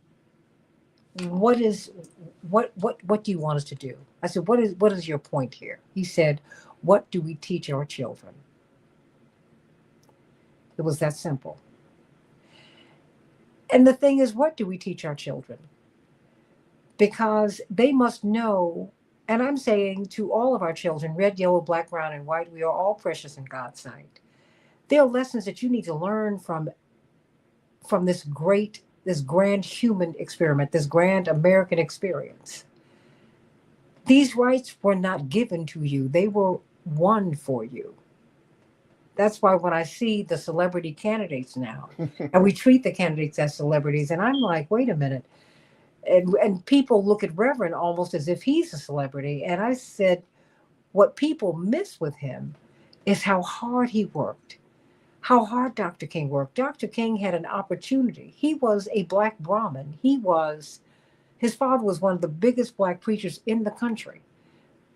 do you want us to do? I said, what is your point here? He said, what do we teach our children? It was that simple. And the thing is, what do we teach our children? Because they must know, and I'm saying to all of our children, red, yellow, black, brown, and white, we are all precious in God's sight. There are lessons that you need to learn from this grand human experiment, this grand American experience. These rights were not given to you. They were won for you. That's why when I see the celebrity candidates now, and we treat the candidates as celebrities, and I'm like, wait a minute. And people look at Reverend almost as if he's a celebrity. And I said, what people miss with him is how hard he worked, how hard Dr. King worked. Dr. King had an opportunity. He was a black Brahmin. His father was one of the biggest black preachers in the country.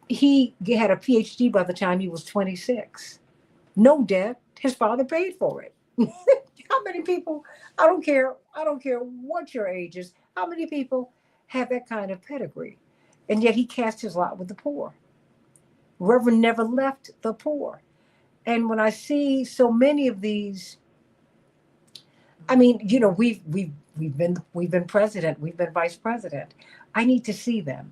He had a PhD by the time he was 26. No debt. His father paid for it. How many people, I don't care what your age is, how many people have that kind of pedigree? And yet he cast his lot with the poor. Reverend never left the poor. And when I see so many of these, I mean, we've been president, we've been vice president. I need to see them.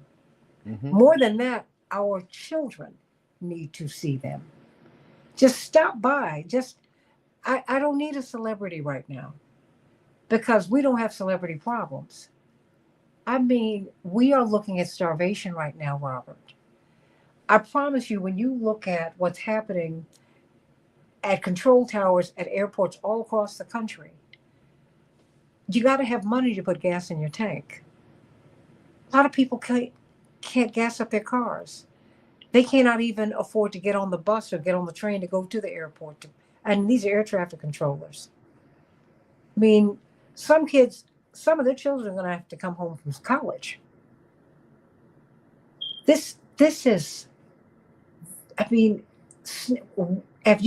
More than that, our children need to see them. Just stop by. I don't need a celebrity right now because we don't have celebrity problems. I mean, we are looking at starvation right now, Robert. I promise you, when you look at what's happening at control towers at airports all across the country, you got to have money to put gas in your tank. A lot of people can't gas up their cars. They cannot even afford to get on the bus or get on the train to go to the airport. And these are air traffic controllers. I mean, some of their children are going to have to come home from college. This is, I mean, if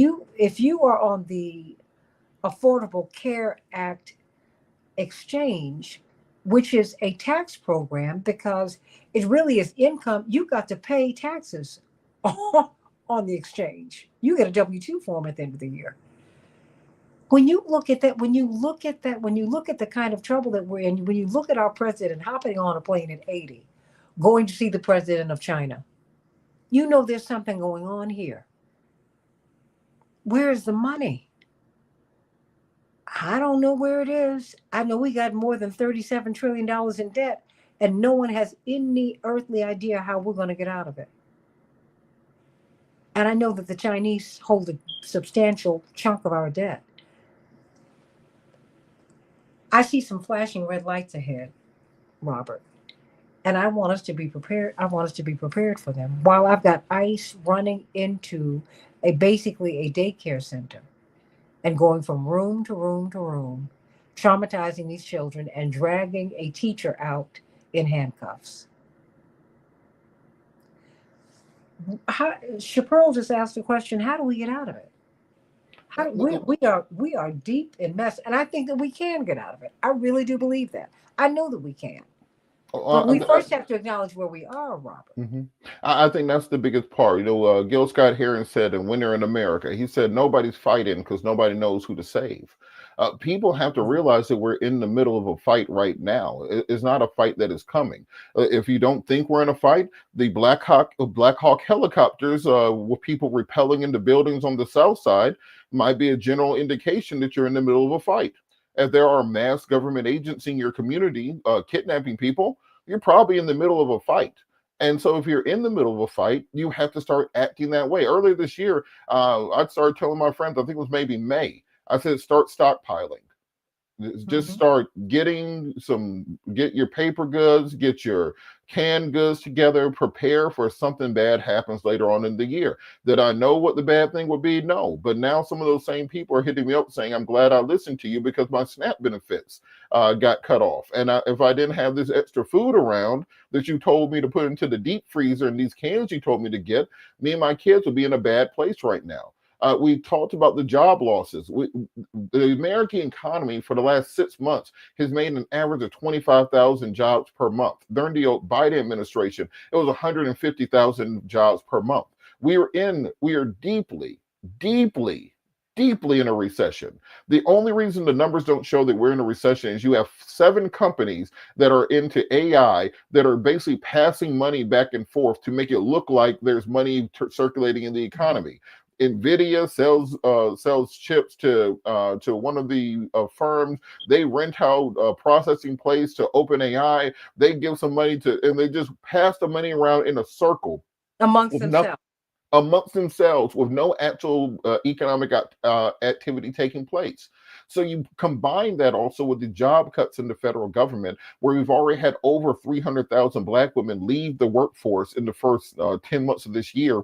you are on the Affordable Care Act exchange, which is a tax program, because it really is income, you got to pay taxes on the exchange. You get a W-2 form at the end of the year. When you look at that, when you look at the kind of trouble that we're in, when you look at our president hopping on a plane at 80, going to see the president of China, You know there's something going on here. Where is the money? I don't know where it is. I know we got more than $37 trillion in debt, and no one has any earthly idea how we're going to get out of it. And I know that the Chinese hold a substantial chunk of our debt. I see some flashing red lights ahead, Robert, and I want us to be prepared. I want us to be prepared for them. While I've got ICE running into basically a daycare center and going from room to room to room, traumatizing these children and dragging a teacher out in handcuffs. Chaparral just asked the question: how do we get out of it? We are deep in mess, and I think that we can get out of it. I really do believe that. I know that we can, but we first have to acknowledge where we are, Robert. I think that's the biggest part. Gil Scott Heron said in Winter in America, he said, nobody's fighting because nobody knows who to save. People have to realize that we're in the middle of a fight right now. It's not a fight that is coming. If you don't think we're in a fight, the Black Hawk helicopters with people repelling into buildings on the south side might be a general indication that you're in the middle of a fight. If there are mass government agents in your community kidnapping people, you're probably in the middle of a fight. And so if you're in the middle of a fight, you have to start acting that way. Earlier this year, I started telling my friends, I think it was maybe May, I said, start stockpiling. Just start get your paper goods, get your canned goods together, prepare for something bad happens later on in the year. Did I know what the bad thing would be? No. But now some of those same people are hitting me up saying, I'm glad I listened to you because my SNAP benefits got cut off. And if I didn't have this extra food around that you told me to put into the deep freezer and these cans you told me to get, me and my kids would be in a bad place right now. We talked about the job losses. The American economy for the last 6 months has made an average of 25,000 jobs per month. During the Biden administration, it was 150,000 jobs per month. We are deeply, deeply, deeply in a recession. The only reason the numbers don't show that we're in a recession is you have 7 companies that are into AI that are basically passing money back and forth to make it look like there's money circulating in the economy. NVIDIA sells chips to one of the firms. They rent out a processing place to OpenAI. They give some money and they just pass the money around in a circle amongst themselves with no actual economic activity taking place. So you combine that also with the job cuts in the federal government, where we've already had over 300,000 Black women leave the workforce in the first 10 months of this year.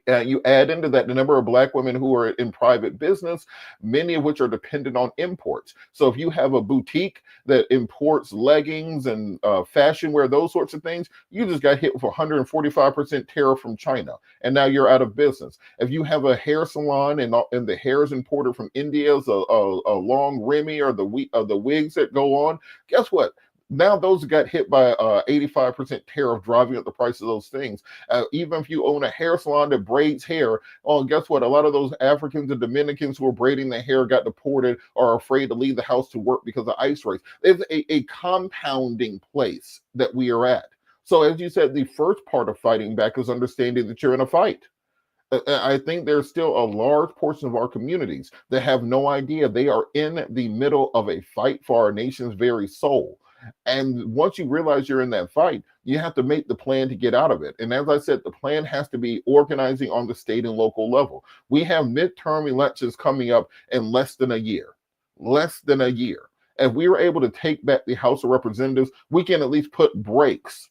You add into that the number of Black women who are in private business, many of which are dependent on imports. So if you have a boutique that imports leggings and fashion wear, those sorts of things, you just got hit with 145% tariff from China, and now you're out of business. If you have a hair salon and the hair is imported from India, a long Remy or the wigs that go on, guess what? Now those got hit by 85% tariff, driving up the price of those things. Even if you own a hair salon that braids hair, guess what? A lot of those Africans and Dominicans who are braiding their hair got deported or are afraid to leave the house to work because of ICE raids. It's a compounding place that we are at. So as you said, the first part of fighting back is understanding that you're in a fight. I think there's still a large portion of our communities that have no idea they are in the middle of a fight for our nation's very soul. And once you realize you're in that fight, you have to make the plan to get out of it. And as I said, the plan has to be organizing on the state and local level. We have midterm elections coming up in less than a year. Less than a year. If we were able to take back the House of Representatives, we can at least put brakes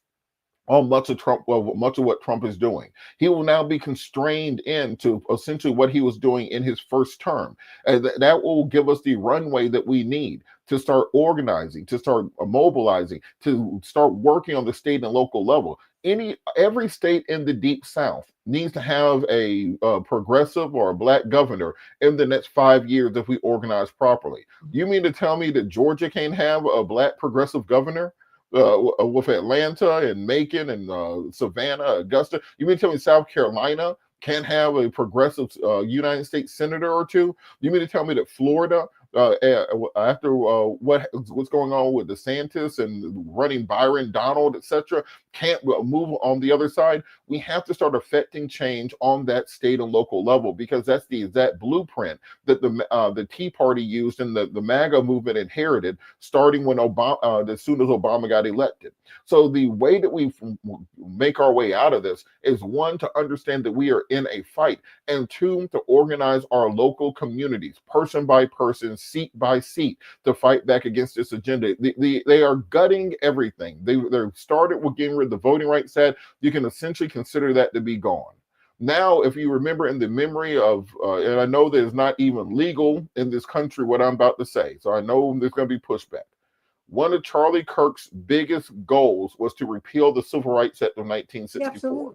on much of what Trump is doing. He will now be constrained into essentially what he was doing in his first term. And that will give us the runway that we need to start organizing, to start mobilizing, to start working on the state and local level. Every state in the Deep South needs to have a progressive or a Black governor in the next 5 years if we organize properly. You mean to tell me that Georgia can't have a Black progressive governor? With Atlanta and Macon and Savannah, Augusta, you mean to tell me South Carolina can't have a progressive United States senator or two? You mean to tell me that Florida after what's going on with DeSantis and running Byron, Donald, etc., can't move on the other side. We have to start affecting change on that state and local level, because that's the exact blueprint that the Tea Party used and the MAGA movement inherited, starting when as soon as Obama got elected. So the way that we make our way out of this is, one, to understand that we are in a fight, and two, to organize our local communities, person by person, seat by seat, to fight back against this agenda. They are gutting everything. They're started with getting rid of the Voting Rights Act. You can essentially consider that to be gone. Now, if you remember, in the memory of, and I know that it's not even legal in this country what I'm about to say, so I know there's going to be pushback. One of Charlie Kirk's biggest goals was to repeal the Civil Rights Act of 1964. Absolutely.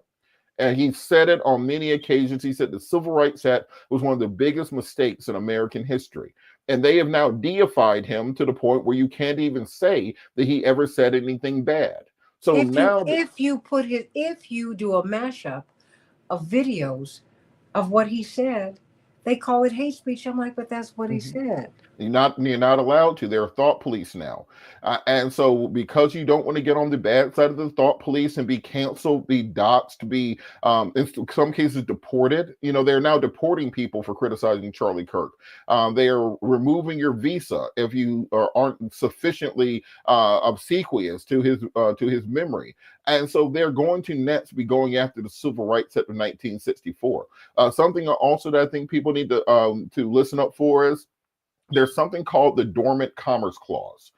And he said it on many occasions. He said the Civil Rights Act was one of the biggest mistakes in American history. And they have now deified him to the point where you can't even say that he ever said anything bad. So now, if you do a mashup of videos of what he said, they call it hate speech. I'm like, but that's what he said. You're not allowed to. They're thought police now, and so because you don't want to get on the bad side of the thought police and be canceled, be doxxed, be in some cases deported. They're now deporting people for criticizing Charlie Kirk. They are removing your visa if you aren't sufficiently obsequious to his memory. And so they're going to next be going after the Civil Rights Act of 1964. Something also that I think people need to listen up for is, there's something called the Dormant Commerce Clause,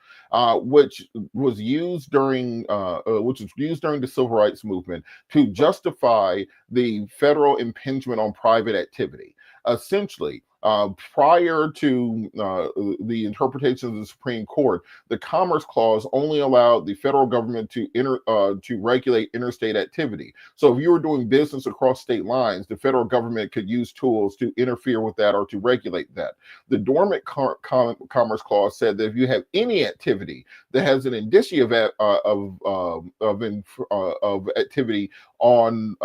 which was used during the Civil Rights Movement to justify the federal impingement on private activity. Essentially, prior to the interpretation of the Supreme Court, the Commerce Clause only allowed the federal government to regulate interstate activity. So if you were doing business across state lines, the federal government could use tools to interfere with that or to regulate that. The Dormant Commerce Clause said that if you have any activity that has an indicia of activity on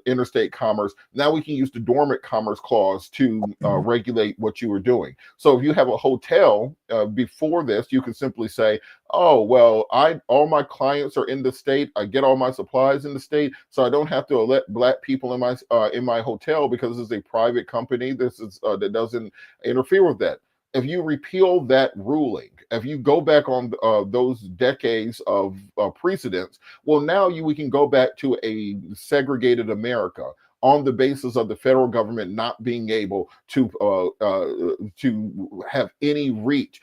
interstate commerce, now we can use the Dormant Commerce Clause to regulate what you are doing. So if you have a hotel, before this, you can simply say, oh, well, all my clients are in the state. I get all my supplies in the state, so I don't have to let Black people in my hotel because this is a private company. That doesn't interfere with that. If you repeal that ruling, if you go back on those decades of precedents, well, now we can go back to a segregated America on the basis of the federal government not being able to have any reach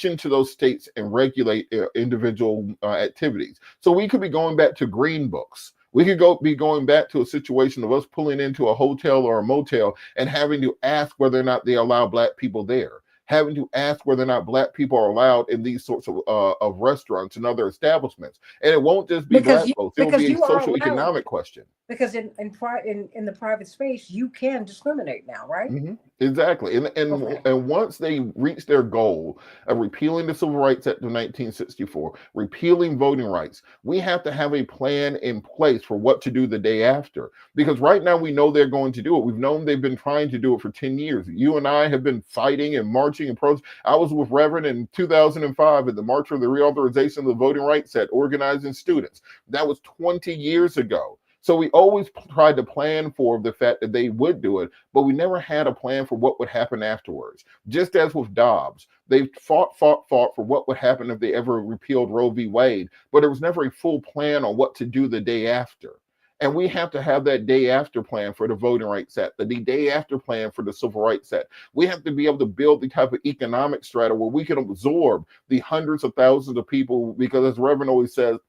into those states and regulate individual activities. So we could be going back to green books. We could be going back to a situation of us pulling into a hotel or a motel and having to ask whether or not they allow Black people there, having to ask whether or not Black people are allowed in these sorts of restaurants and other establishments. And it won't just be Black folks. It will be a social economic question. Because in the private space, you can discriminate now, right? Mm-hmm. Exactly. And once they reach their goal of repealing the Civil Rights Act of 1964, repealing voting rights, we have to have a plan in place for what to do the day after. Because right now we know they're going to do it. We've known they've been trying to do it for 10 years. You and I have been fighting and marching and protesting. I was with Reverend in 2005 at the March for the Reauthorization of the Voting Rights Act, organizing students. That was 20 years ago. So we always tried to plan for the fact that they would do it, but we never had a plan for what would happen afterwards. Just as with Dobbs, they fought for what would happen if they ever repealed Roe v. Wade, but there was never a full plan on what to do the day after. And we have to have that day after plan for the Voting Rights Act, the day after plan for the Civil Rights Act. We have to be able to build the type of economic strata where we can absorb the hundreds of thousands of people, because as Reverend always says,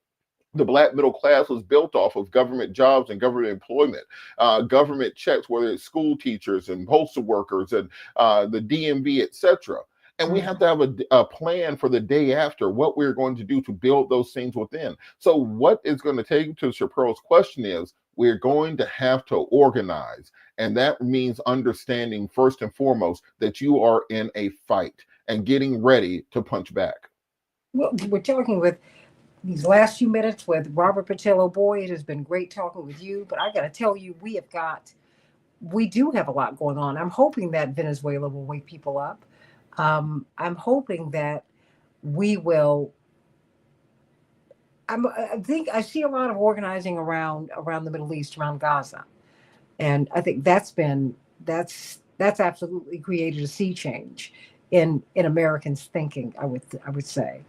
the Black middle class was built off of government jobs and government employment, government checks, whether it's school teachers and postal workers and the DMV, etc. And we have to have a plan for the day after, what we're going to do to build those things within. So what it's going to take, to Chappelle's question, is we're going to have to organize. And that means understanding first and foremost that you are in a fight and getting ready to punch back. Well, we're talking with these last few minutes with Robert Patillo. Boy, it has been great talking with you, but I got to tell you, we do have a lot going on. I'm hoping that Venezuela will wake people up. I'm hoping that we will. I think I see a lot of organizing around the Middle East, around Gaza, and I think that's absolutely created a sea change in Americans' thinking. I would say.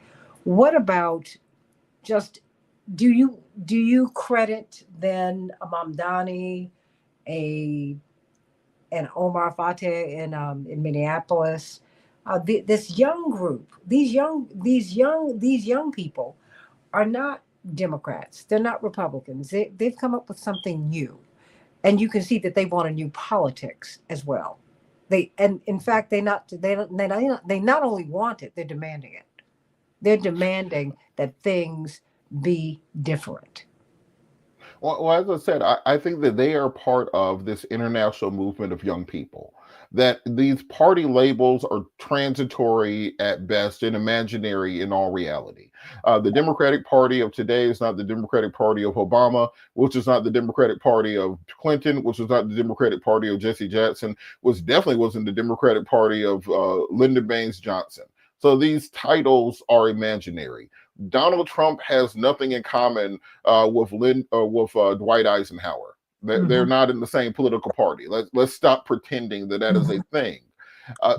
What about just do you credit then a Mamdani, a and Omar Fateh in Minneapolis, this young group, these young people are not Democrats. They're not Republicans. They've come up with something new, and you can see that they want a new politics as well. And in fact they not only want it, they're demanding it. They're demanding that things be different. Well, as I said, I think that they are part of this international movement of young people. That these party labels are transitory at best and imaginary in all reality. The Democratic Party of today is not the Democratic Party of Obama, which is not the Democratic Party of Clinton, which was not the Democratic Party of Jesse Jackson, which definitely wasn't the Democratic Party of Lyndon Baines Johnson. So these titles are imaginary. Donald Trump has nothing in common with Dwight Eisenhower. They're Hmm. not in the same political party. Let's stop pretending that that is Hmm. a thing.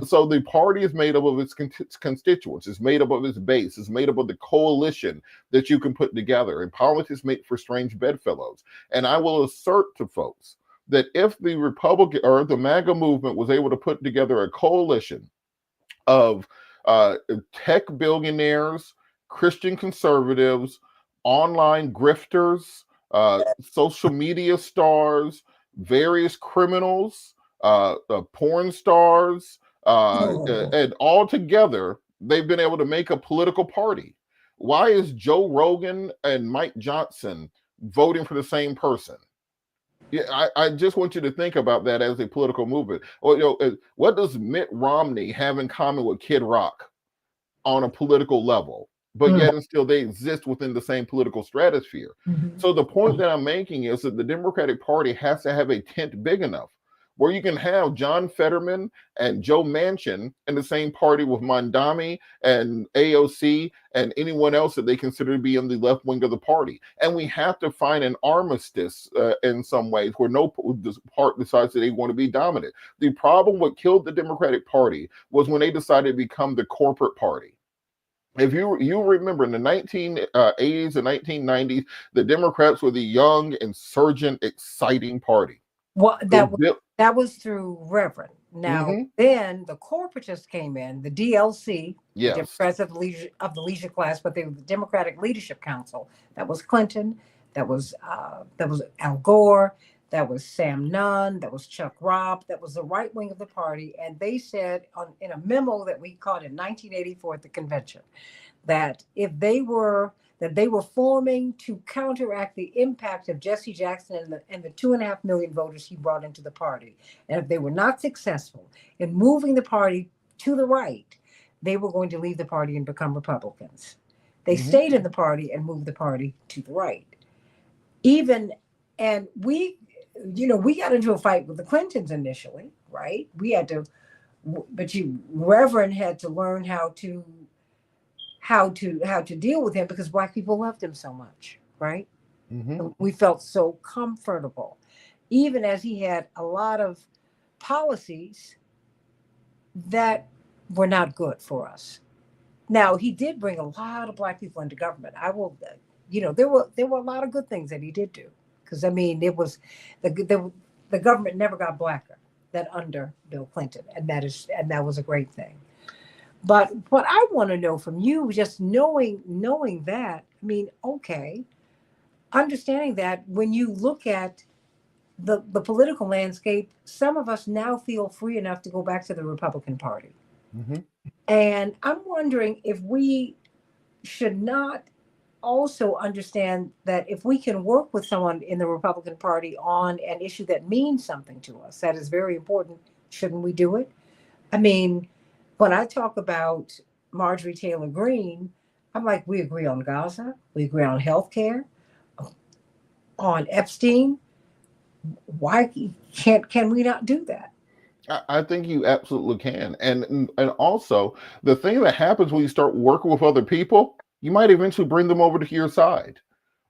So the party is made up of its constituents. It's made up of its base. It's made up of the coalition that you can put together. And politics make for strange bedfellows. And I will assert to folks that if the Republican or the MAGA movement was able to put together a coalition of uh, tech billionaires, Christian conservatives, online grifters, social media stars, various criminals, porn stars, Oh. and all together, they've been able to make a political party. Why is Joe Rogan and Mike Johnson voting for the same person? Yeah, I just want you to think about that as a political movement. Or, what does Mitt Romney have in common with Kid Rock on a political level? But Mm. yet and still they exist within the same political stratosphere. Mhm. So the point that I'm making is that the Democratic Party has to have a tent big enough where you can have John Fetterman and Joe Manchin in the same party with Mondami and AOC and anyone else that they consider to be in the left wing of the party. And we have to find an armistice in some ways where no part decides that they want to be dominant. The problem what killed the Democratic Party was when they decided to become the corporate party. If you remember in the 1980s and 1990s, the Democrats were the young, insurgent, exciting party. Well, They that was built. that was through Reverend. Now, Mm-hmm. then the corporatists came in, the DLC, the Yes. Democrats of the leisure class, but they were the Democratic Leadership Council. That was Clinton. That was Al Gore. That was Sam Nunn. That was Chuck Robb. That was the right wing of the party, and they said in a memo that we caught in 1984 at the convention that they were forming to counteract the impact of Jesse Jackson and the 2.5 million voters he brought into the party. And if they were not successful in moving the party to the right, they were going to leave the party and become Republicans. They Mm-hmm. stayed in the party and moved the party to the right. Even and we got into a fight with the Clintons initially, right? We had to, but Reverend had to learn how to deal with him because black people loved him so much, right? Mm-hmm. And we felt so comfortable, even as he had a lot of policies that were not good for us. Now he did bring a lot of black people into government. I will, there were a lot of good things that he did do because I mean the government never got blacker than under Bill Clinton, and that was a great thing. But what I want to know from you, just knowing that, I mean, okay, understanding that when you look at the political landscape, some of us now feel free enough to go back to the Republican Party. Mm-hmm. And I'm wondering if we should not also understand that if we can work with someone in the Republican Party on an issue that means something to us, that is very important, shouldn't we do it? I mean, when I talk about Marjorie Taylor Greene, I'm like, we agree on Gaza, we agree on healthcare, on Epstein. Why can we not do that? I think you absolutely can. And also the thing that happens when you start working with other people, you might eventually bring them over to your side.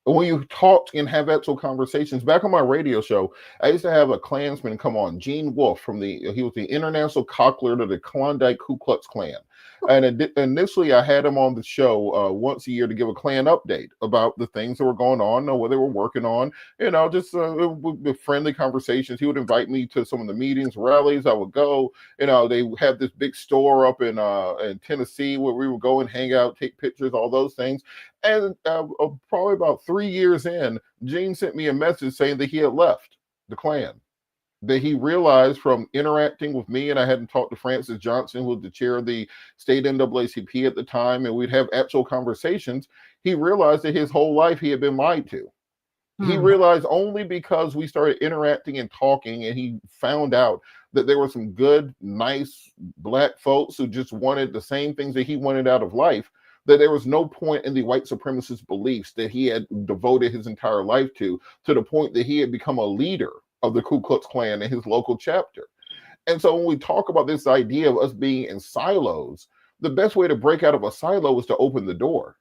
When you talk and have actual conversations. Back on my radio show, I used to have a Klansman come on, Gene Wolfe he was the international cock leader of the Klondike Ku Klux Klan. And initially, I had him on the show once a year to give a Klan update about the things that were going on, what they were working on, just with friendly conversations. He would invite me to some of the meetings, rallies. I would go. They had this big store up in Tennessee where we would go and hang out, take pictures, all those things. And probably about 3 years in, Gene sent me a message saying that he had left the Klan. That he realized from interacting with me, and I hadn't talked to Francis Johnson, who was the chair of the state NAACP at the time, and we'd have actual conversations. He realized that his whole life he had been lied to. He realized only because we started interacting and talking, and he found out that there were some good, nice Black folks who just wanted the same things that he wanted out of life, that there was no point in the white supremacist beliefs that he had devoted his entire life to the point that he had become a leader of the Ku Klux Klan in his local chapter. And so when we talk about this idea of us being in silos, the best way to break out of a silo is to open the door.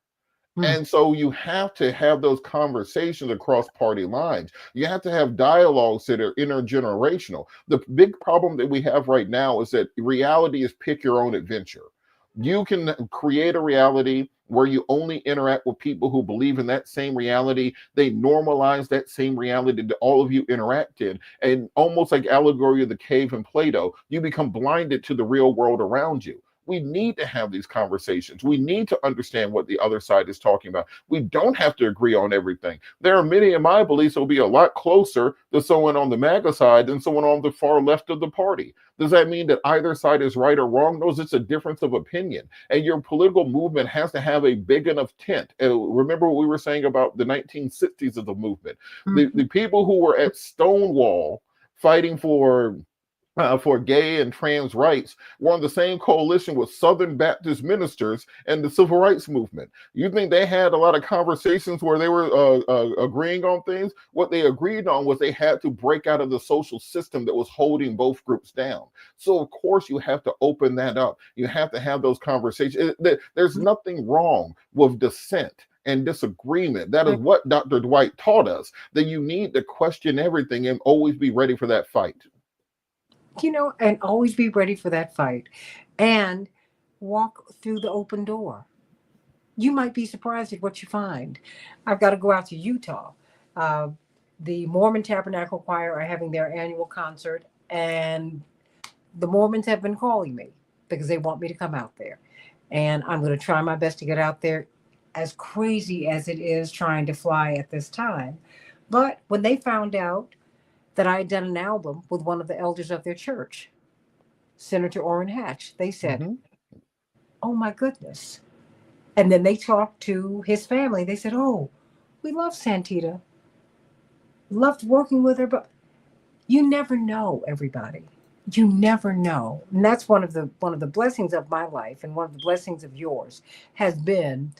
And so you have to have those conversations across party lines. You have to have dialogues that are intergenerational. The big problem that we have right now is that reality is pick your own adventure. You can create a reality where you only interact with people who believe in that same reality. They normalize that same reality that all of you interact in. And almost like allegory of the cave in Plato, you become blinded to the real world around you. We need to have these conversations. We need to understand what the other side is talking about. We don't have to agree on everything. There are many of my beliefs that will be a lot closer to someone on the MAGA side than someone on the far left of the party. Does that mean that either side is right or wrong? No, it's a difference of opinion. And your political movement has to have a big enough tent. And remember what we were saying about the 1960s of the movement. The people who were at Stonewall fighting for gay and trans rights were on the same coalition with Southern Baptist ministers and the civil rights movement. You think they had a lot of conversations where they were agreeing on things? What they agreed on was they had to break out of the social system that was holding both groups down. So, of course, you have to open that up. You have to have those conversations. There's nothing wrong with dissent and disagreement. That is what Dr. Dwight taught us, that you need to question everything and always be ready for that fight. And always be ready for that fight and walk through the open door. You might be surprised at what you find. I've got to go out to Utah. Uh, the Mormon Tabernacle Choir are having their annual concert, and the Mormons have been calling me because they want me to come out there. And I'm going to try my best to get out there, as crazy as it is trying to fly at this time. But when they found out that I had done an album with one of the elders of their church, Senator Orrin Hatch, they said, "Oh my goodness." And then they talked to his family. They said, "Oh, we love Santita. Loved working with her, but you never know, everybody. You never know." And that's one of the blessings of my life, and one of the blessings of yours has been,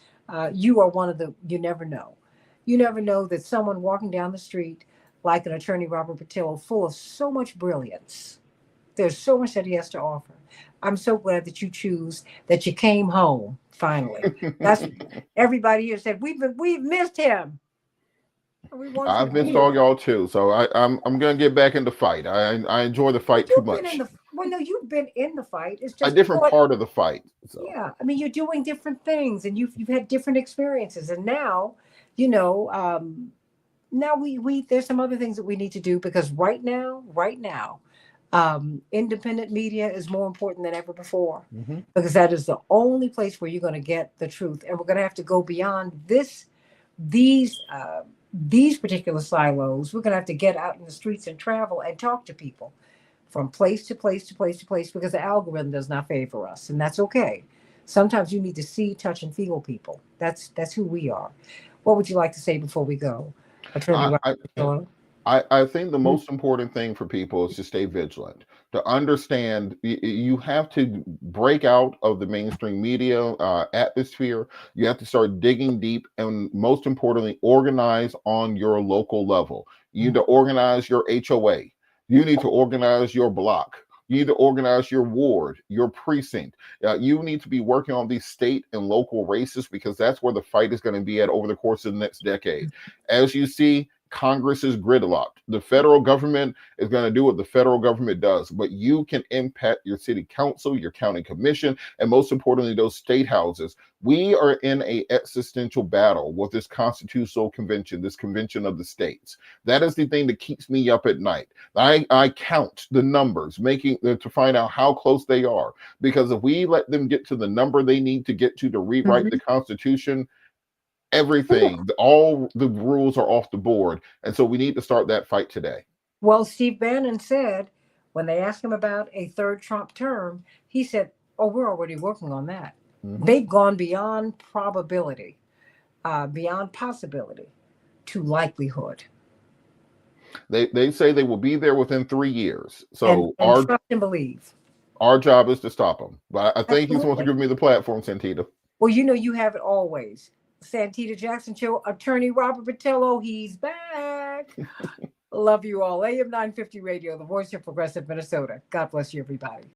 you are one of the, you never know. You never know that someone walking down the street like an attorney, Robert Patillo, full of so much brilliance. There's so much that he has to offer. I'm so glad that you choose, that you came home finally. That's everybody here said, we've missed him. We want you I've to be missed here. all y'all too, so I'm gonna get back in the fight. I enjoy the fight too You've been in much. the well, no, you've been in the fight. It's A just different part of the fight. So yeah. I mean, you're doing different things, and you've had different experiences, and now, you know, now we there's some other things that we need to do, because right now, independent media is more important than ever before, because that is the only place where you're going to get the truth, and we're going to have to go beyond these uh, these particular silos. We're going to have to get out in the streets and travel and talk to people from place to place to place to place, because the algorithm does not favor us, and that's okay. Sometimes you need to see, touch, and feel people. That's who we are. What would you like to say before we go, Attorney I, I Robert? I think the most important thing for people is to stay vigilant, to understand you have to break out of the mainstream media atmosphere. You have to start digging deep, and most importantly, organize on your local level. You need to organize your HOA. You need to organize your block. You need to organize your ward, your precinct. You need to be working on these state and local races, because that's where the fight is going to be at over the course of the next decade. As you see, Congress is gridlocked. The federal government is going to do what the federal government does, but you can impact your city council, your county commission, and most importantly, those state houses. We are in a existential battle with this constitutional convention, this convention of the states. That is the thing that keeps me up at night. I count the numbers, making to find out how close they are, because if we let them get to the number they need to get to rewrite the Constitution, everything, all the rules are off the board. And so we need to start that fight today. Well, Steve Bannon said, when they asked him about a third Trump term, he said, oh, we're already working on that. They've gone beyond probability, beyond possibility, to likelihood. They say they will be there within 3 years. So and trust and believe. Our job is to stop them. But I thank you so much for Absolutely. giving me the platform, Santita. Well, you have it always. Santita Jackson Show, attorney Robert Patillo, he's back. Love you all. AM 950 Radio, the voice of progressive Minnesota. God bless you, everybody.